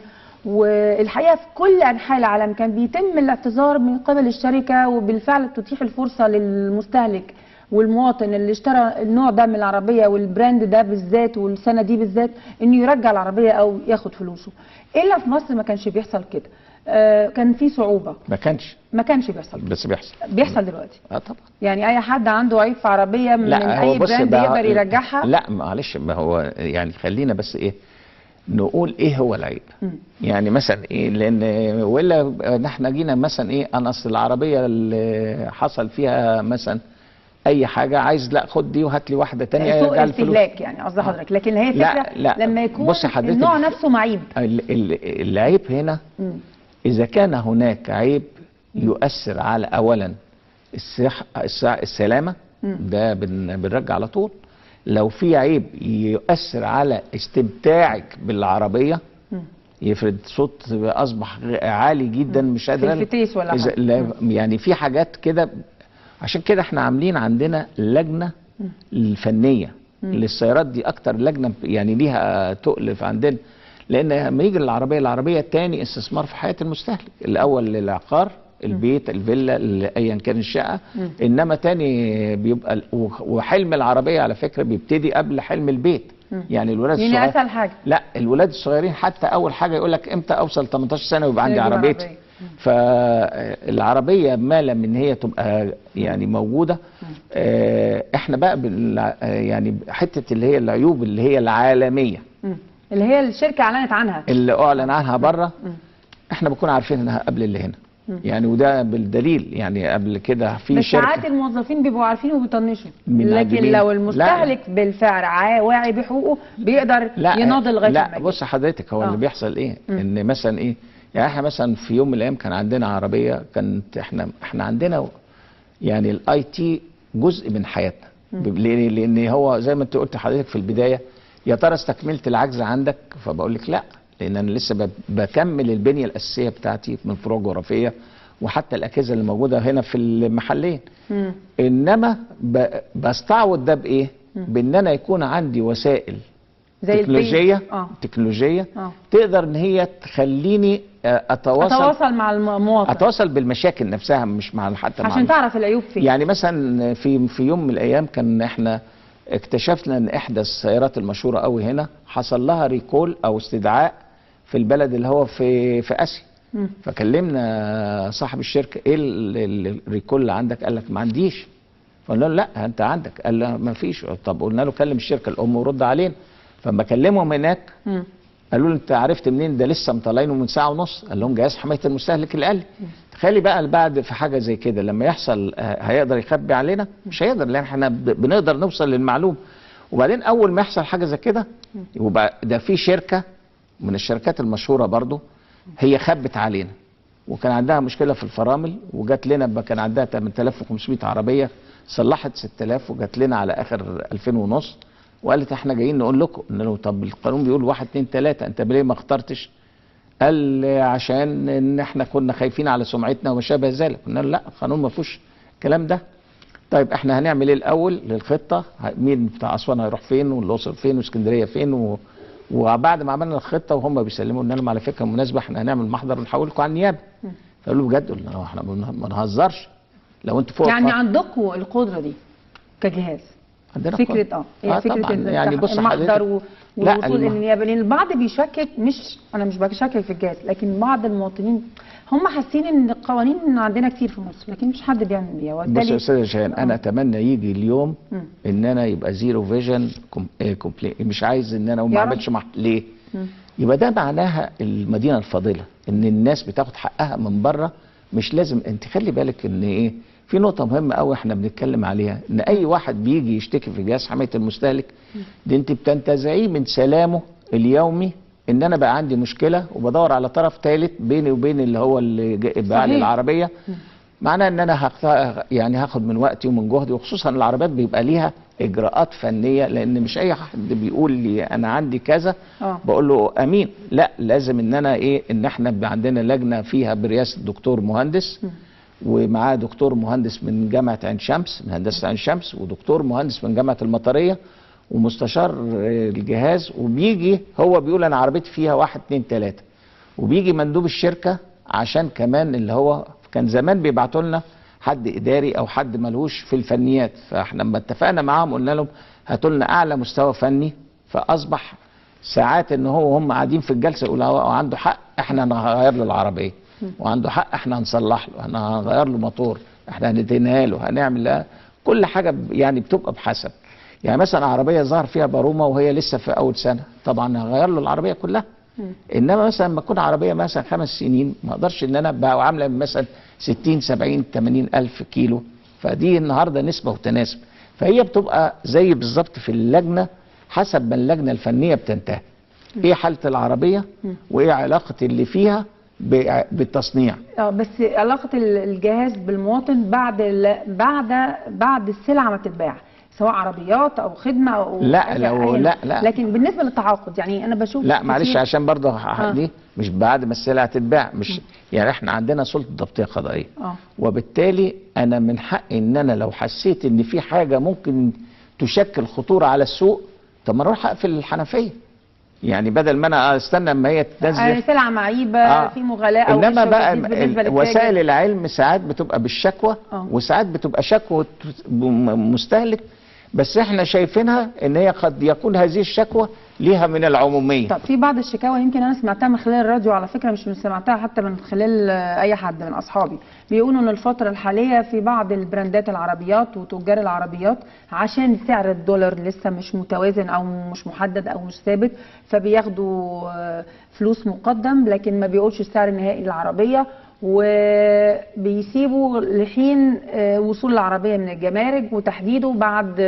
والحقيقه في كل انحاء العالم كان بيتم الاعتذار من قبل الشركه، وبالفعل تتيح الفرصه للمستهلك والمواطن اللي اشترى النوع ده من العربيه والبراند ده بالذات والسنه دي بالذات انه يرجع العربيه او ياخد فلوسه. الا في مصر ما كانش بيحصل كده. كان في صعوبه. ما كانش بيحصل كده. بس بيحصل دلوقتي. طبعا. يعني اي حد عنده عيب في عربيه من اي براند يقدر يرجعها. لا معلش، ما هو يعني خلينا بس ايه نقول ايه هو العيب. يعني مثلا ايه، لان ولا احنا جينا مثلا ايه، انا اصل العربيه اللي حصل فيها مثلا اي حاجه، عايز لا خد دي وهات لي واحده ثانيه يرجع استهلاك يعني قصدي حضرتك. لكن هي فكره لا لما يكون النوع نفسه معيب. العيب هنا اذا كان هناك عيب يؤثر على اولا السلامه، ده بنرجع على طول. لو في عيب يؤثر على استمتاعك بالعربيه، يفرض صوت اصبح عالي جدا مش قادر في الفتيس ولا حاجه، يعني في حاجات كده. عشان كده احنا عاملين عندنا لجنه الفنيه للسيارات دي، اكتر لجنه يعني ليها تؤلف عندنا. لان لما يجي العربيه تاني استثمار في حياه المستهلك. الاول للعقار، البيت، الفيلا، ايا كان الشقه، انما تاني بيبقى وحلم العربيه على فكره بيبتدي قبل حلم البيت. يعني الولاد يعني الصغيرين اسهل حاجه. لا، الولاد الصغيرين حتى اول حاجه يقول لك امتى اوصل 18 سنه ويبقى عندي عربيتي. فالعربيه ما لم ان هي تبقى يعني موجوده، احنا بقى يعني حته اللي هي العيوب اللي هي العالميه اللي هي الشركه اعلنت عنها، اللي اعلن عنها بره، احنا بنكون عارفين انها قبل اللي هنا. يعني وده بالدليل، يعني قبل كده في بس شركه ساعات الموظفين بيبقوا عارفين وبيطنشوا، لكن عادلين. لو المستهلك بالفعل واعي بحقوقه بيقدر يناضل لغايه لا لما بص حضرتك، هو اللي بيحصل ايه؟ ان مثلا ايه، يعني احنا مثلا في يوم من الايام كان عندنا عربيه، كانت احنا عندنا يعني الاي تي جزء من حياتنا. لان هو زي ما انت قلت حضرتك في البدايه، يا ترى استكملت العجز عندك؟ فبقول لك لا، لان انا لسه بكمل البنيه الاساسيه بتاعتي من فروع جغرافيه وحتى الاجهزه اللي موجوده هنا في المحلين. انما بستعوض ده بايه؟ بان انا يكون عندي وسائل زي تكنولوجيه تقدر ان هي تخليني اتواصل مع المواطن، اتواصل بالمشاكل نفسها، مش مع حتى عشان تعرف العيوب فين. يعني مثلا في يوم من الايام كان احنا اكتشفنا ان احدى السيارات المشهوره قوي هنا حصل لها ريكول او استدعاء في البلد اللي هو في اسيا. فكلمنا صاحب الشركه، ايه الريكول اللي عندك؟ قال لك ما عنديش. فقلنا له لا انت عندك. قال لا ما فيش. طب قلنا له كلم الشركه الام ورد علينا. فلما كلمهم هناك قالوا له انت عرفت منين؟ ده لسه مطلعينه من ساعه ونص. قال لهم جهاز حمايه المستهلك اللي قال لي. تخيلي بقى بعد في حاجه زي كده لما يحصل هيقدر يخبي علينا؟ مش هيقدر، لان احنا بنقدر نوصل للمعلومه. وبعدين اول ما يحصل حاجه زي كده يبقى ده في شركه من الشركات المشهوره برضو هي خبت علينا، وكان عندها مشكله في الفرامل، وجات لنا كان عندها 8500 عربيه، صلحت 6000 وجات لنا على اخر 2000 ونص وقالت احنا جايين نقول لكم. قلنا له طب القانون بيقول 1 2 3، انت ليه ما اخترتش؟ قال عشان ان احنا كنا خايفين على سمعتنا وما شابه ذلك. قلنا له لا، القانون ما فيهوش الكلام ده. طيب احنا هنعمل ايه الاول للخطه؟ مين بتاع اسوان هيروح فين، والاقصر فين، واسكندريه فين وبعد ما عملنا الخطه وهم بيسلموا قلنا لهم على فكره مناسبه احنا هنعمل محضر ونحول لكم على النيابه. فقالوا بجد؟ قلنا له احنا ما نهزرش، لو انتوا فوق يعني عندكم القدره دي كجهاز؟ عندنا فكره فكره يعني بص المحضر والوصول للنيابه، لان البعض بيشكك، انا مش بشكك في الجهاز، لكن بعض المواطنين هم حاسين ان القوانين عندنا كتير في مصر لكن مش حد بيعمل بيها. بص يا استاذ شاهين، انا اتمنى يجي اليوم ان انا يبقى زيرو فيجن كومبليت، مش عايز ان انا ما اعملش ليه؟ يبقى ده معناها المدينه الفاضله، ان الناس بتاخد حقها من بره. مش لازم انت خلي بالك ان ايه، في نقطه مهمه قوي احنا بنتكلم عليها، ان اي واحد بيجي يشتكي في جهاز حمايه المستهلك دي انت بتنتزعيه من سلامه اليومي، ان انا بقى عندي مشكله وبدور على طرف ثالث بيني وبين اللي هو اللي باع لي العربيه. معناه ان انا يعني هاخد من وقتي ومن جهدي، وخصوصا العربيات بيبقى ليها اجراءات فنيه، لان مش اي حد بيقول لي انا عندي كذا بقول له امين. لا، لازم ان انا ايه، ان احنا عندنا لجنه فيها برئاسه دكتور مهندس ومعاه دكتور مهندس من جامعه عين شمس، من هندسه عين شمس، ودكتور مهندس من جامعه المطريه، ومستشار الجهاز. وبيجي هو بيقول انا عربيتي فيها 1 2 3، وبيجي مندوب الشركه عشان كمان اللي هو كان زمان بيبعتوا لنا حد اداري او حد ملهوش في الفنيات. فاحنا لما اتفقنا معاهم قلنا لهم هاتوا لنا اعلى مستوى فني، فاصبح ساعات ان هم قاعدين في الجلسه يقول هو عنده حق احنا هنغير له العربيه، وعنده حق احنا هنصلح له، احنا هنغير له موتور، احنا هندهنها له، هنعمل له كل حاجه. يعني بتبقى بحسب، يعني مثلا عربيه ظهر فيها بارومه وهي لسه في اول سنه، طبعا هغير له العربيه كلها. انما مثلا لما تكون عربيه مثلا 5 سنين ما اقدرش ان انا بقى عامله مثلا 60 70 80 الف كيلو، فدي النهارده نسبه وتناسب. فهي بتبقى زي بالظبط في اللجنه حسب ما اللجنه الفنيه بتنتهي ايه حاله العربيه وايه علاقه اللي فيها بالتصنيع. بس علاقه الجهاز بالمواطن بعد السلعه ما تتباع، سواء عربيات او خدمه او لا لكن بالنسبه للتعاقد يعني انا بشوف لا معلش عشان برضه دي مش بعد ما السلعه تتباع، مش يعني احنا عندنا سلطه ضبطيه قضائيه وبالتالي انا من حقي ان انا لو حسيت ان في حاجه ممكن تشكل خطوره على السوق، طب ما اروح اقفل الحنفيه، يعني بدل ما انا استنى اما هي تنزل سلعه معيبه في مغالاه او انما بقى وسائل العلم ساعات بتبقى بالشكوى وساعات بتبقى شكوى مستهلك بس احنا شايفينها ان هي قد يكون هذه الشكوى ليها من العموميه. طب في بعض الشكاوى يمكن انا سمعتها من خلال الراديو على فكره، مش سمعتها حتى من خلال اي حد من اصحابي، بيقولوا ان الفتره الحاليه في بعض البراندات العربيات وتجار العربيات عشان سعر الدولار لسه مش متوازن او مش محدد او مش ثابت، فبياخدوا فلوس مقدم لكن ما بيقولش السعر النهائي للعربيه، وبيسيبوا لحين وصول العربيه من الجمارك وتحديده بعد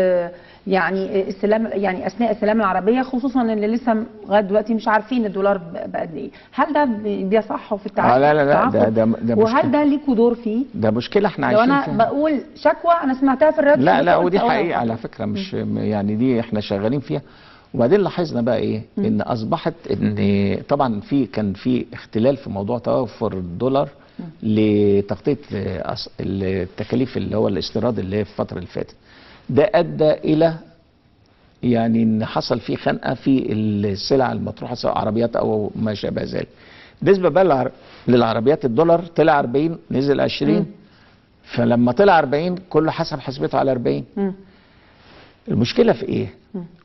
يعني استلام، يعني اثناء استلام العربيه، خصوصا اللي لسه لغايه دلوقتي مش عارفين الدولار بقد ايه. هل ده بيصحوا في التعامل؟ لا ده وهل ده ليكوا دور فيه؟ ده مشكله احنا لو عايشين انا فيها. بقول شكوى انا سمعتها في الراديو. لا ودي حقيقه على فكره، مش يعني دي احنا شغالين فيها. وبعدين لاحظنا بقى ايه؟ ان اصبحت ان طبعا كان في اختلال في موضوع توفر الدولار لتغطيه التكاليف اللي هو الاستيراد اللي هي في الفتره اللي فاتت. ده ادى الى يعني ان حصل فيه خنقه في السلع المطروحه سواء عربيات او ما شابه ذلك. بالنسبه بقى للعربيات الدولار طلع 40 نزل 20. فلما طلع 40 كله حسب حسبته على 40. المشكله في ايه؟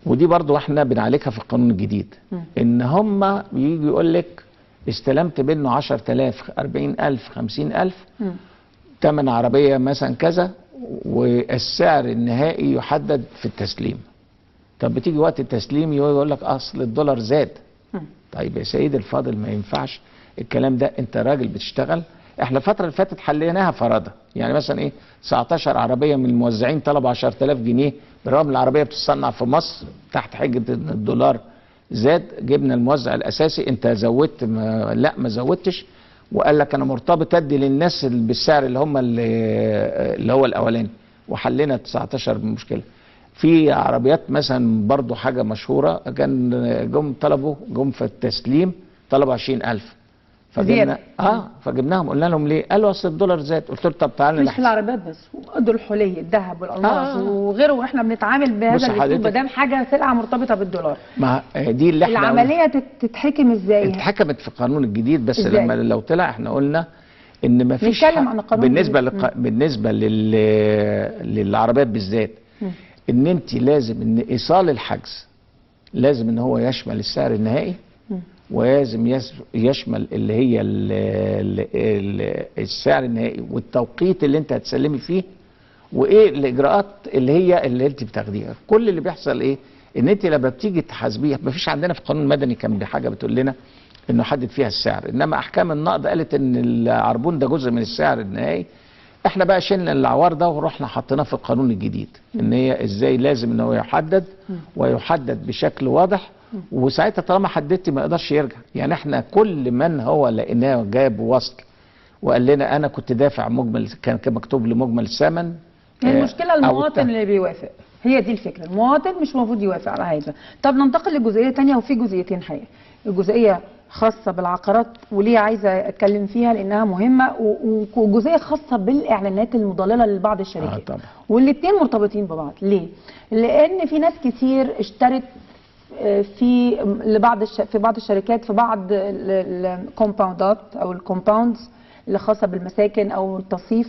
ودي برضو احنا بنعالجها في القانون الجديد. ان هم بيجي يقول لك استلمت منه 10,000 40,000 50,000 ثمن عربيه مثلا كذا، والسعر النهائي يحدد في التسليم. طب بتيجي وقت التسليم يقول لك اصل الدولار زاد. طيب يا سيدي الفاضل ما ينفعش الكلام ده، انت راجل بتشتغل. احنا الفتره اللي فاتت حليناها فرادة، يعني مثلا ايه 19 عربيه من الموزعين طلبوا 10,000 جنيه بالرغم العربيه بتتصنع في مصر تحت حجه ان الدولار زاد. جبنا الموزع الاساسي، انت زودت لا ما زودتش، وقال لك انا مرتبط ادي للناس بالسعر اللي هم اللي هو الاولاني، وحلينا 19 مشكله. في عربيات مثلا برضو حاجه مشهوره كان جم في التسليم طلبوا 20,000 فجبنا فجبناهم قلنا لهم ليه؟ قالوا اصل الدولار زاد. قلت له طب تعالى مش في العربيات بس، وبرضه الحلي الذهب والالماس وغيره، واحنا بنتعامل بهذا الاسلوب ما دام حاجه سلعه مرتبطه بالدولار. ما دي اللي احنا العمليه تتحكم ازاي؟ اتحكمت في القانون الجديد، بس لما لو طلع احنا قلنا ان ما فيش نتكلم عن القانون بالنسبه للعربيات بالذات، ان انت لازم ان ايصال الحجز لازم ان هو يشمل السعر النهائي، ولازم يشمل اللي هي السعر النهائي والتوقيت اللي انت هتسلمي فيه، وايه الاجراءات اللي انت بتاخديها. كل اللي بيحصل ايه؟ ان انت لما بتيجي تحاسبيها، مفيش عندنا في القانون المدني كان بحاجه بتقول لنا انه حدد فيها السعر، انما احكام النقض قالت ان العربون ده جزء من السعر النهائي. احنا بقى شلنا العوار ده ورحنا حطيناه في القانون الجديد، ان هي ازاي لازم ان هو يحدد ويحدد بشكل واضح، وساعتها طالما حددت ما يقدرش يرجع. يعني احنا كل من هو لقيناه جاب وصل وقال لنا انا كنت دافع مجمل، كان مكتوب لي مجمل الثمن. المشكله المواطن اللي بيوافق، هي دي الفكره، المواطن مش المفروض يوافق على هذا. طب ننتقل لجزئيه ثانيه، وفي جزئيتين حقيقه. الجزئيه خاصه بالعقارات وليه عايزه اتكلم فيها لانها مهمه، وجزئيه خاصه بالاعلانات المضلله لبعض الشركات. طبعا. والاثنين مرتبطين ببعض. ليه؟ لان في ناس كتير اشترت في بعض الشركات في بعض الكومباوندات او الكومباوندز اللي خاصه بالمساكن او التصيف،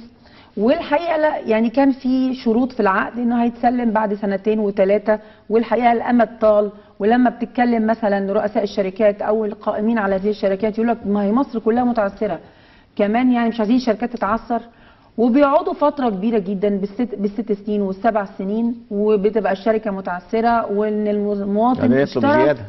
والحقيقه لا، يعني كان في شروط في العقد انه هيتسلم بعد 2 و3 سنين، والحقيقه الامد طال. ولما بتتكلم مثلا رؤساء الشركات او القائمين على هذه الشركات يقول لك ما هي مصر كلها متعثره كمان، يعني مش عايزين الشركات تتعثر، وبيقعدوا فتره كبيره جدا بالست سنين وال7 سنين، وبتبقى الشركه متعثره، وان المواطن يعني يطلب زياده.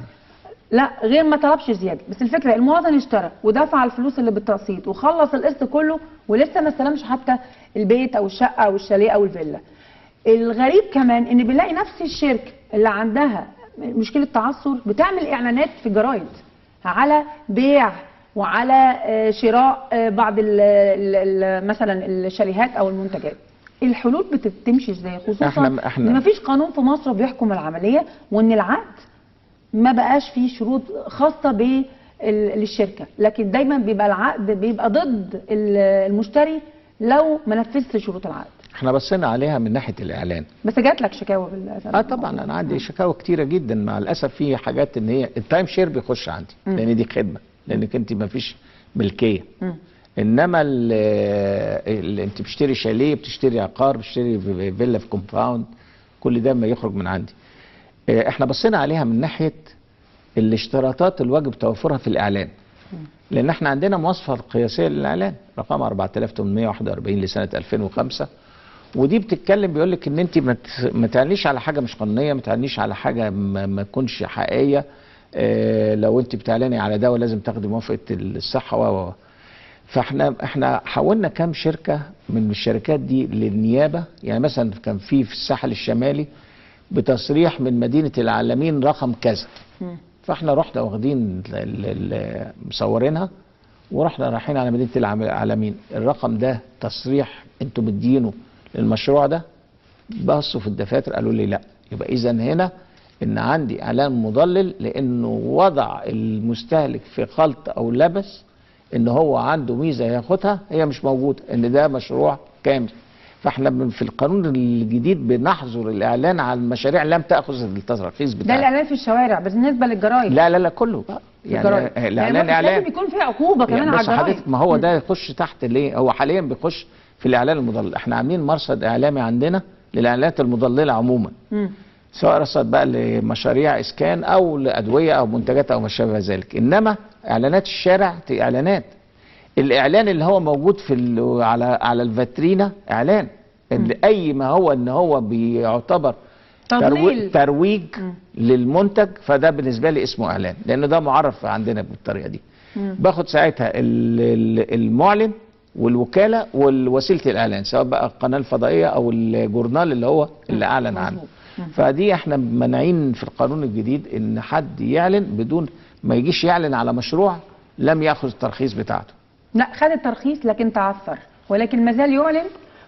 لا، غير ما طلبش زياده، بس الفكره المواطن اشترى ودفع الفلوس اللي بالتقسيط وخلص القسط كله ولسه ما استلمش حتى البيت او الشقه او الشاليه او الفيلا. الغريب كمان ان بنلاقي نفس الشركه اللي عندها مشكله تعثر بتعمل اعلانات في جرايد على بيع وعلى شراء بعض مثلا الشاليهات او المنتجات. الحلول بتمشي ازاي؟ خصوصا ان مفيش قانون في مصر بيحكم العمليه، وان العقد ما بقاش فيه شروط خاصه للشركه، لكن دايما بيبقى العقد بيبقى ضد المشتري لو ما نفذش شروط العقد. احنا بصينا عليها من ناحيه الاعلان. بس جات لك شكاوى طبعا انا عندي شكاوى كتيره جدا. مع الاسف في حاجات ان هي التايم شير بيخش عندي لان دي خدمه، لانك انت ما فيش ملكيه. انما اللي انت بتشتري شاليه، بتشتري عقار، بتشتري فيلا في كومباوند، كل ده ما يخرج من عندي. احنا بصينا عليها من ناحيه الاشتراطات الواجب توفرها في الاعلان، لان احنا عندنا مواصفه قياسيه للاعلان رقم 4841 لسنه 2005، ودي بتتكلم بيقول لك ان انت ما تعلنيش على حاجه مش قانونيه، ما تعلنيش على حاجه ما تكونش حقيقيه. لو انت بتعلني على دواء لازم تاخدي موافقه الصحه فاحنا حولنا كام شركه من الشركات دي للنيابه. يعني مثلا كان في الساحل الشمالي بتصريح من مدينه العالمين رقم كذا، فاحنا رحنا واخدين مصورينها ورحنا رايحين على مدينه العالمين، الرقم ده تصريح انتوا مدينه للمشروع ده؟ بصوا في الدفاتر قالوا لي لا. يبقى اذا هنا ان عندي اعلان مضلل، لانه وضع المستهلك في خلط او لبس ان هو عنده ميزه ياخدها هي مش موجوده، ان ده مشروع كامل. فاحنا في القانون الجديد بنحظر الاعلان على المشاريع لم تاخذ الترخيص بتاعها. ده الاعلان في الشوارع بالنسبه للجرايد؟ لا كله بقى يعني الاعلان اعلان لازم يكون في عقوبه كمان على الجرايد. ما هو ده يخش تحت ليه؟ هو حاليا بيخش في الاعلان المضلل. احنا عاملين مرصد اعلامي عندنا للاعلانات المضلله عموما، سواء رصد بقى لمشاريع اسكان او لادويه او منتجات او ما شابه ذلك. انما اعلانات الشارع اعلانات، الاعلان اللي هو موجود في على الفاترينا اعلان، اي ما هو ان هو بيعتبر ترويج للمنتج، فده بالنسبه لي اسمه اعلان، لان ده معرف عندنا بالطريقه دي. باخد ساعتها المعلن والوكاله والوسيله الاعلان، سواء بقى القناه الفضائيه او الجورنال اللي هو اللي اعلن عنه. فدي احنا مانعين في القانون الجديد ان حد يعلن بدون ما يجيش يعلن على مشروع لم ياخذ الترخيص بتاعته. لا، خد الترخيص لكن تعثر، ولكن ما زال يعلن.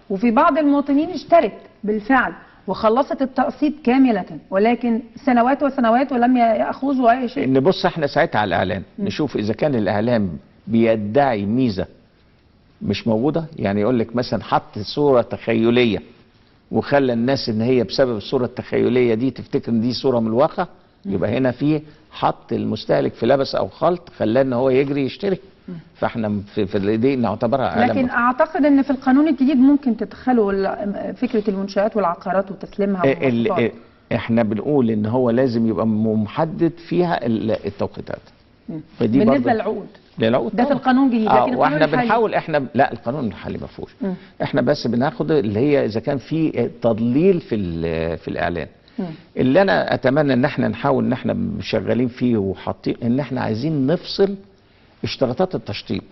وفي بعض المواطنين اشترت بالفعل وخلصت التقسيط كامله، ولكن سنوات وسنوات ولم ياخذوا اي شيء. نبص احنا ساعتها على الاعلان نشوف اذا كان الاعلان بيدعي ميزه مش موجوده. يعني يقول لك مثلا حط صوره تخيليه وخلى الناس ان هي بسبب الصوره التخيليه دي تفتكر ان دي صوره من الواقع، يبقى هنا في حط المستهلك في لبس او خلط خلاه ان هو يجري يشتري. فاحنا في دي نعتبرها اعلان. لكن اعتقد ان في القانون الجديد ممكن تدخلوا فكره المنشآت والعقارات وتسليمها. احنا بنقول ان هو لازم يبقى محدد فيها التوقيتات. بالنسبه للعقود ده في القانون الجديد. لكن واحنا بنحاول لا القانون الحالي ما فيهوش. احنا بس بناخد اللي هي اذا كان في تضليل في الاعلان. اللي انا اتمنى ان احنا نحاول ان احنا شغالين فيه وحاطين ان احنا عايزين نفصل اشتراطات التشطيب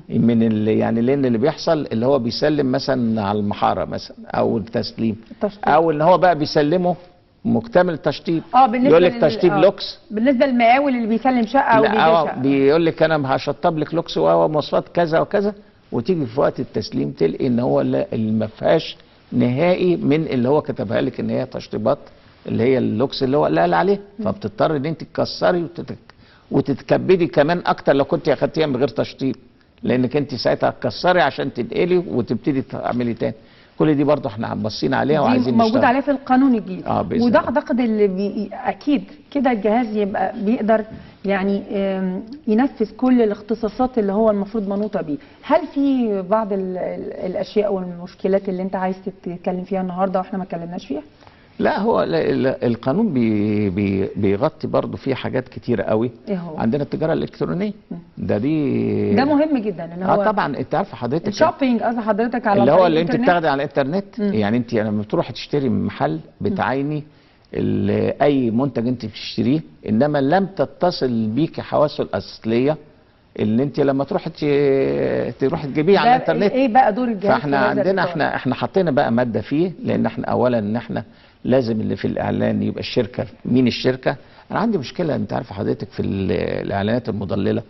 من يعني لان اللي بيحصل اللي هو بيسلم مثلا على المحاره مثلا او التسليم او ان هو بقى بيسلمه مكتمل التشطيب. يقول لك تشطيب لوكس. بالنسبه للمقاول اللي بيسلم شقه او بيبيع شقه بيقول لك انا هشطب لك لوكس ومواصفات كذا وكذا، وتيجي في وقت التسليم تلقي ان هو اللي ما فيهاش نهائي من اللي هو كتبها لك ان هي تشطيبات اللي هي اللوكس اللي هو قال عليه. فبتضطر ان انت تكسري وتتكبدي كمان اكتر لو كنت اخدتيها من غير تشطيب، لانك انت ساعتها هتكسري عشان تنقلي وتبتدي تعملي تاني. كل دي برضه احنا باصين عليها وعايزين نشتغل. موجود عليها في القانون الجديد. وده اعتقد اللي اكيد كده الجهاز يبقى بيقدر يعني ينفذ كل الاختصاصات اللي هو المفروض منوطه بيه. هل في بعض الاشياء والمشكلات اللي انت عايز تتكلم فيها النهارده واحنا ما اتكلمناش فيها؟ لا، هو القانون بيغطي برضه فيه حاجات كتيره قوي. ايه هو؟ عندنا التجاره الالكترونيه. ده مهم جدا اللي هو طبعا انت عارفه حضرتك الشوبينج قصدي حضرتك على اللي هو اللي انت بتاخدي على الانترنت. يعني انت لما بتروحي تشتري من محل بتعيني اي منتج انت بتشتريه، انما لم تتصل بيك حواسه الاصليه اللي انت لما تروحي تجيبيه على الانترنت. ايه بقى دور الجهاز؟ فاحنا عندنا احنا حطينا بقى ماده فيه، لان احنا اولا ان احنا لازم اللي في الاعلان يبقى الشركه مين الشركه. انا عندي مشكله انت عارفه حضرتك في الاعلانات المضلله،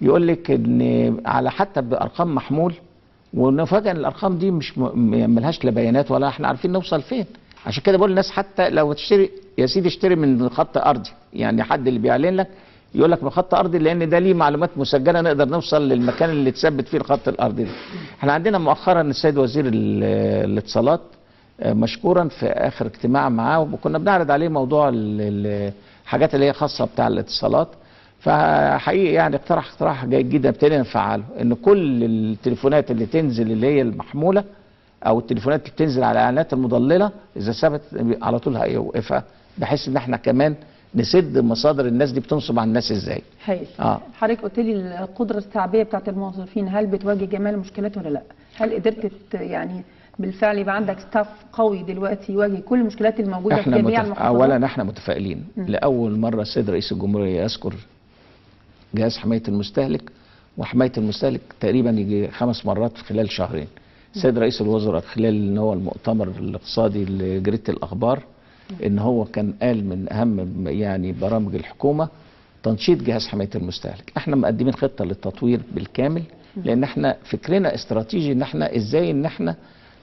يقول لك ان على حتى بارقام محمول، ونفاجئ ان الارقام دي مش ملهاش لا بيانات ولا احنا عارفين نوصل فين. عشان كده بقول للناس حتى لو تشتري يا سيدي اشتري من خط ارضي، يعني حد اللي بيعلن لك يقول لك من خط ارضي لان ده ليه معلومات مسجله نقدر نوصل للمكان اللي تثبت فيه الخط الارضي ده. احنا عندنا مؤخرا السيد وزير الاتصالات مشكورا في اخر اجتماع معاه وكنا بنعرض عليه موضوع الحاجات اللي هي خاصه بتاع الاتصالات، فحقيقي يعني اقتراح جيد جدا ابتدينا نفعله، ان كل التليفونات اللي تنزل اللي هي المحموله او التليفونات اللي بتنزل على الاعلانات المضلله اذا ثبت على طول هيوقفها، بحيث ان احنا كمان نسد مصادر الناس دي بتنصب على الناس ازاي. هايل. حضرتك قلت لي القدره التعبئه بتاعت الموظفين، هل بتواجه جميع المشكلات ولا لا؟ هل قدرت يعني بالفعل يبقى عندك ستاف قوي دلوقتي يواجه كل المشكلات الموجوده في جميع المحافظات؟ اولا احنا متفائلين. لاول مره السيد رئيس الجمهوريه يذكر جهاز حمايه المستهلك، وحمايه المستهلك تقريبا يجي 5 مرات في خلال شهرين. السيد رئيس الوزراء خلال ان هو المؤتمر الاقتصادي لجريده الاخبار ان هو كان قال من اهم يعني برامج الحكومه تنشيط جهاز حمايه المستهلك. احنا مقدمين خطه للتطوير بالكامل، لان احنا فكرنا استراتيجي ان احنا ازاي ان احنا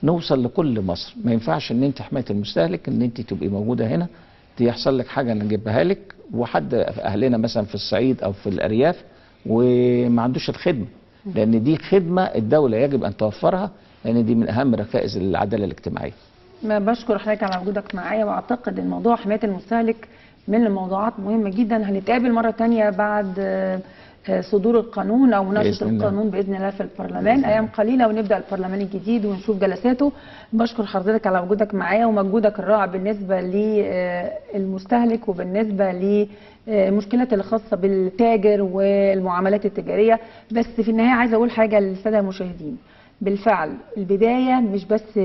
نوصل لكل مصر. ما ينفعش ان انت حمايه المستهلك ان انت تبقي موجوده هنا يحصل لك حاجه نجيبها لك، وحد اهلنا مثلا في الصعيد او في الارياف وما عندوش الخدمه، لان دي خدمه الدوله يجب ان توفرها، لان دي من اهم ركائز العداله الاجتماعيه. ما بشكر حضرتك على وجودك معايا، واعتقد ان موضوع حمايه المستهلك من الموضوعات مهمه جدا. هنتقابل مره ثانيه بعد صدور القانون او مناقشه القانون باذن الله في البرلمان، ايام قليله ونبدا البرلمان الجديد ونشوف جلساته. بشكر حضرتك على وجودك معايا ومجهودك الرائع بالنسبه للمستهلك وبالنسبه للمشكلات اللي خاصه بالتاجر والمعاملات التجاريه. بس في النهايه عايزه اقول حاجه للساده المشاهدين، بالفعل البدايه مش بس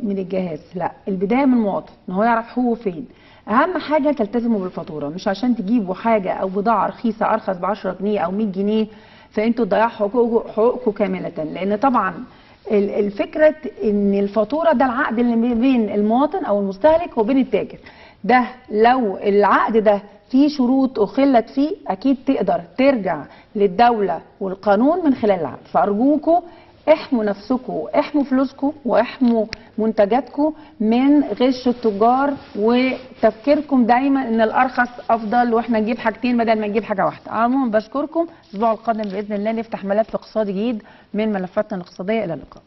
من الجهاز، لا، البدايه من المواطن ان هو يعرف هو فين. اهم حاجه تلتزموا بالفاتوره، مش عشان تجيبوا حاجه او بضاعه رخيصه ارخص ب 10 جنيه او 100 جنيه فانتوا تضيعوا حقوقكم كامله، لان طبعا الفكره ان الفاتوره ده العقد اللي بين المواطن او المستهلك وبين التاجر. ده لو العقد ده فيه شروط اخلت فيه اكيد تقدر ترجع للدوله والقانون من خلال العقد. فارجوكم احموا نفسكم، احموا فلوسكم، واحموا منتجاتكم من غش التجار، وتفكيركم دايما ان الارخص افضل واحنا نجيب حاجتين بدل ما نجيب حاجه واحده. عموما بشكركم، الاسبوع القادم باذن الله نفتح ملف اقتصادي جديد من ملفاتنا الاقتصاديه. الى اللقاء.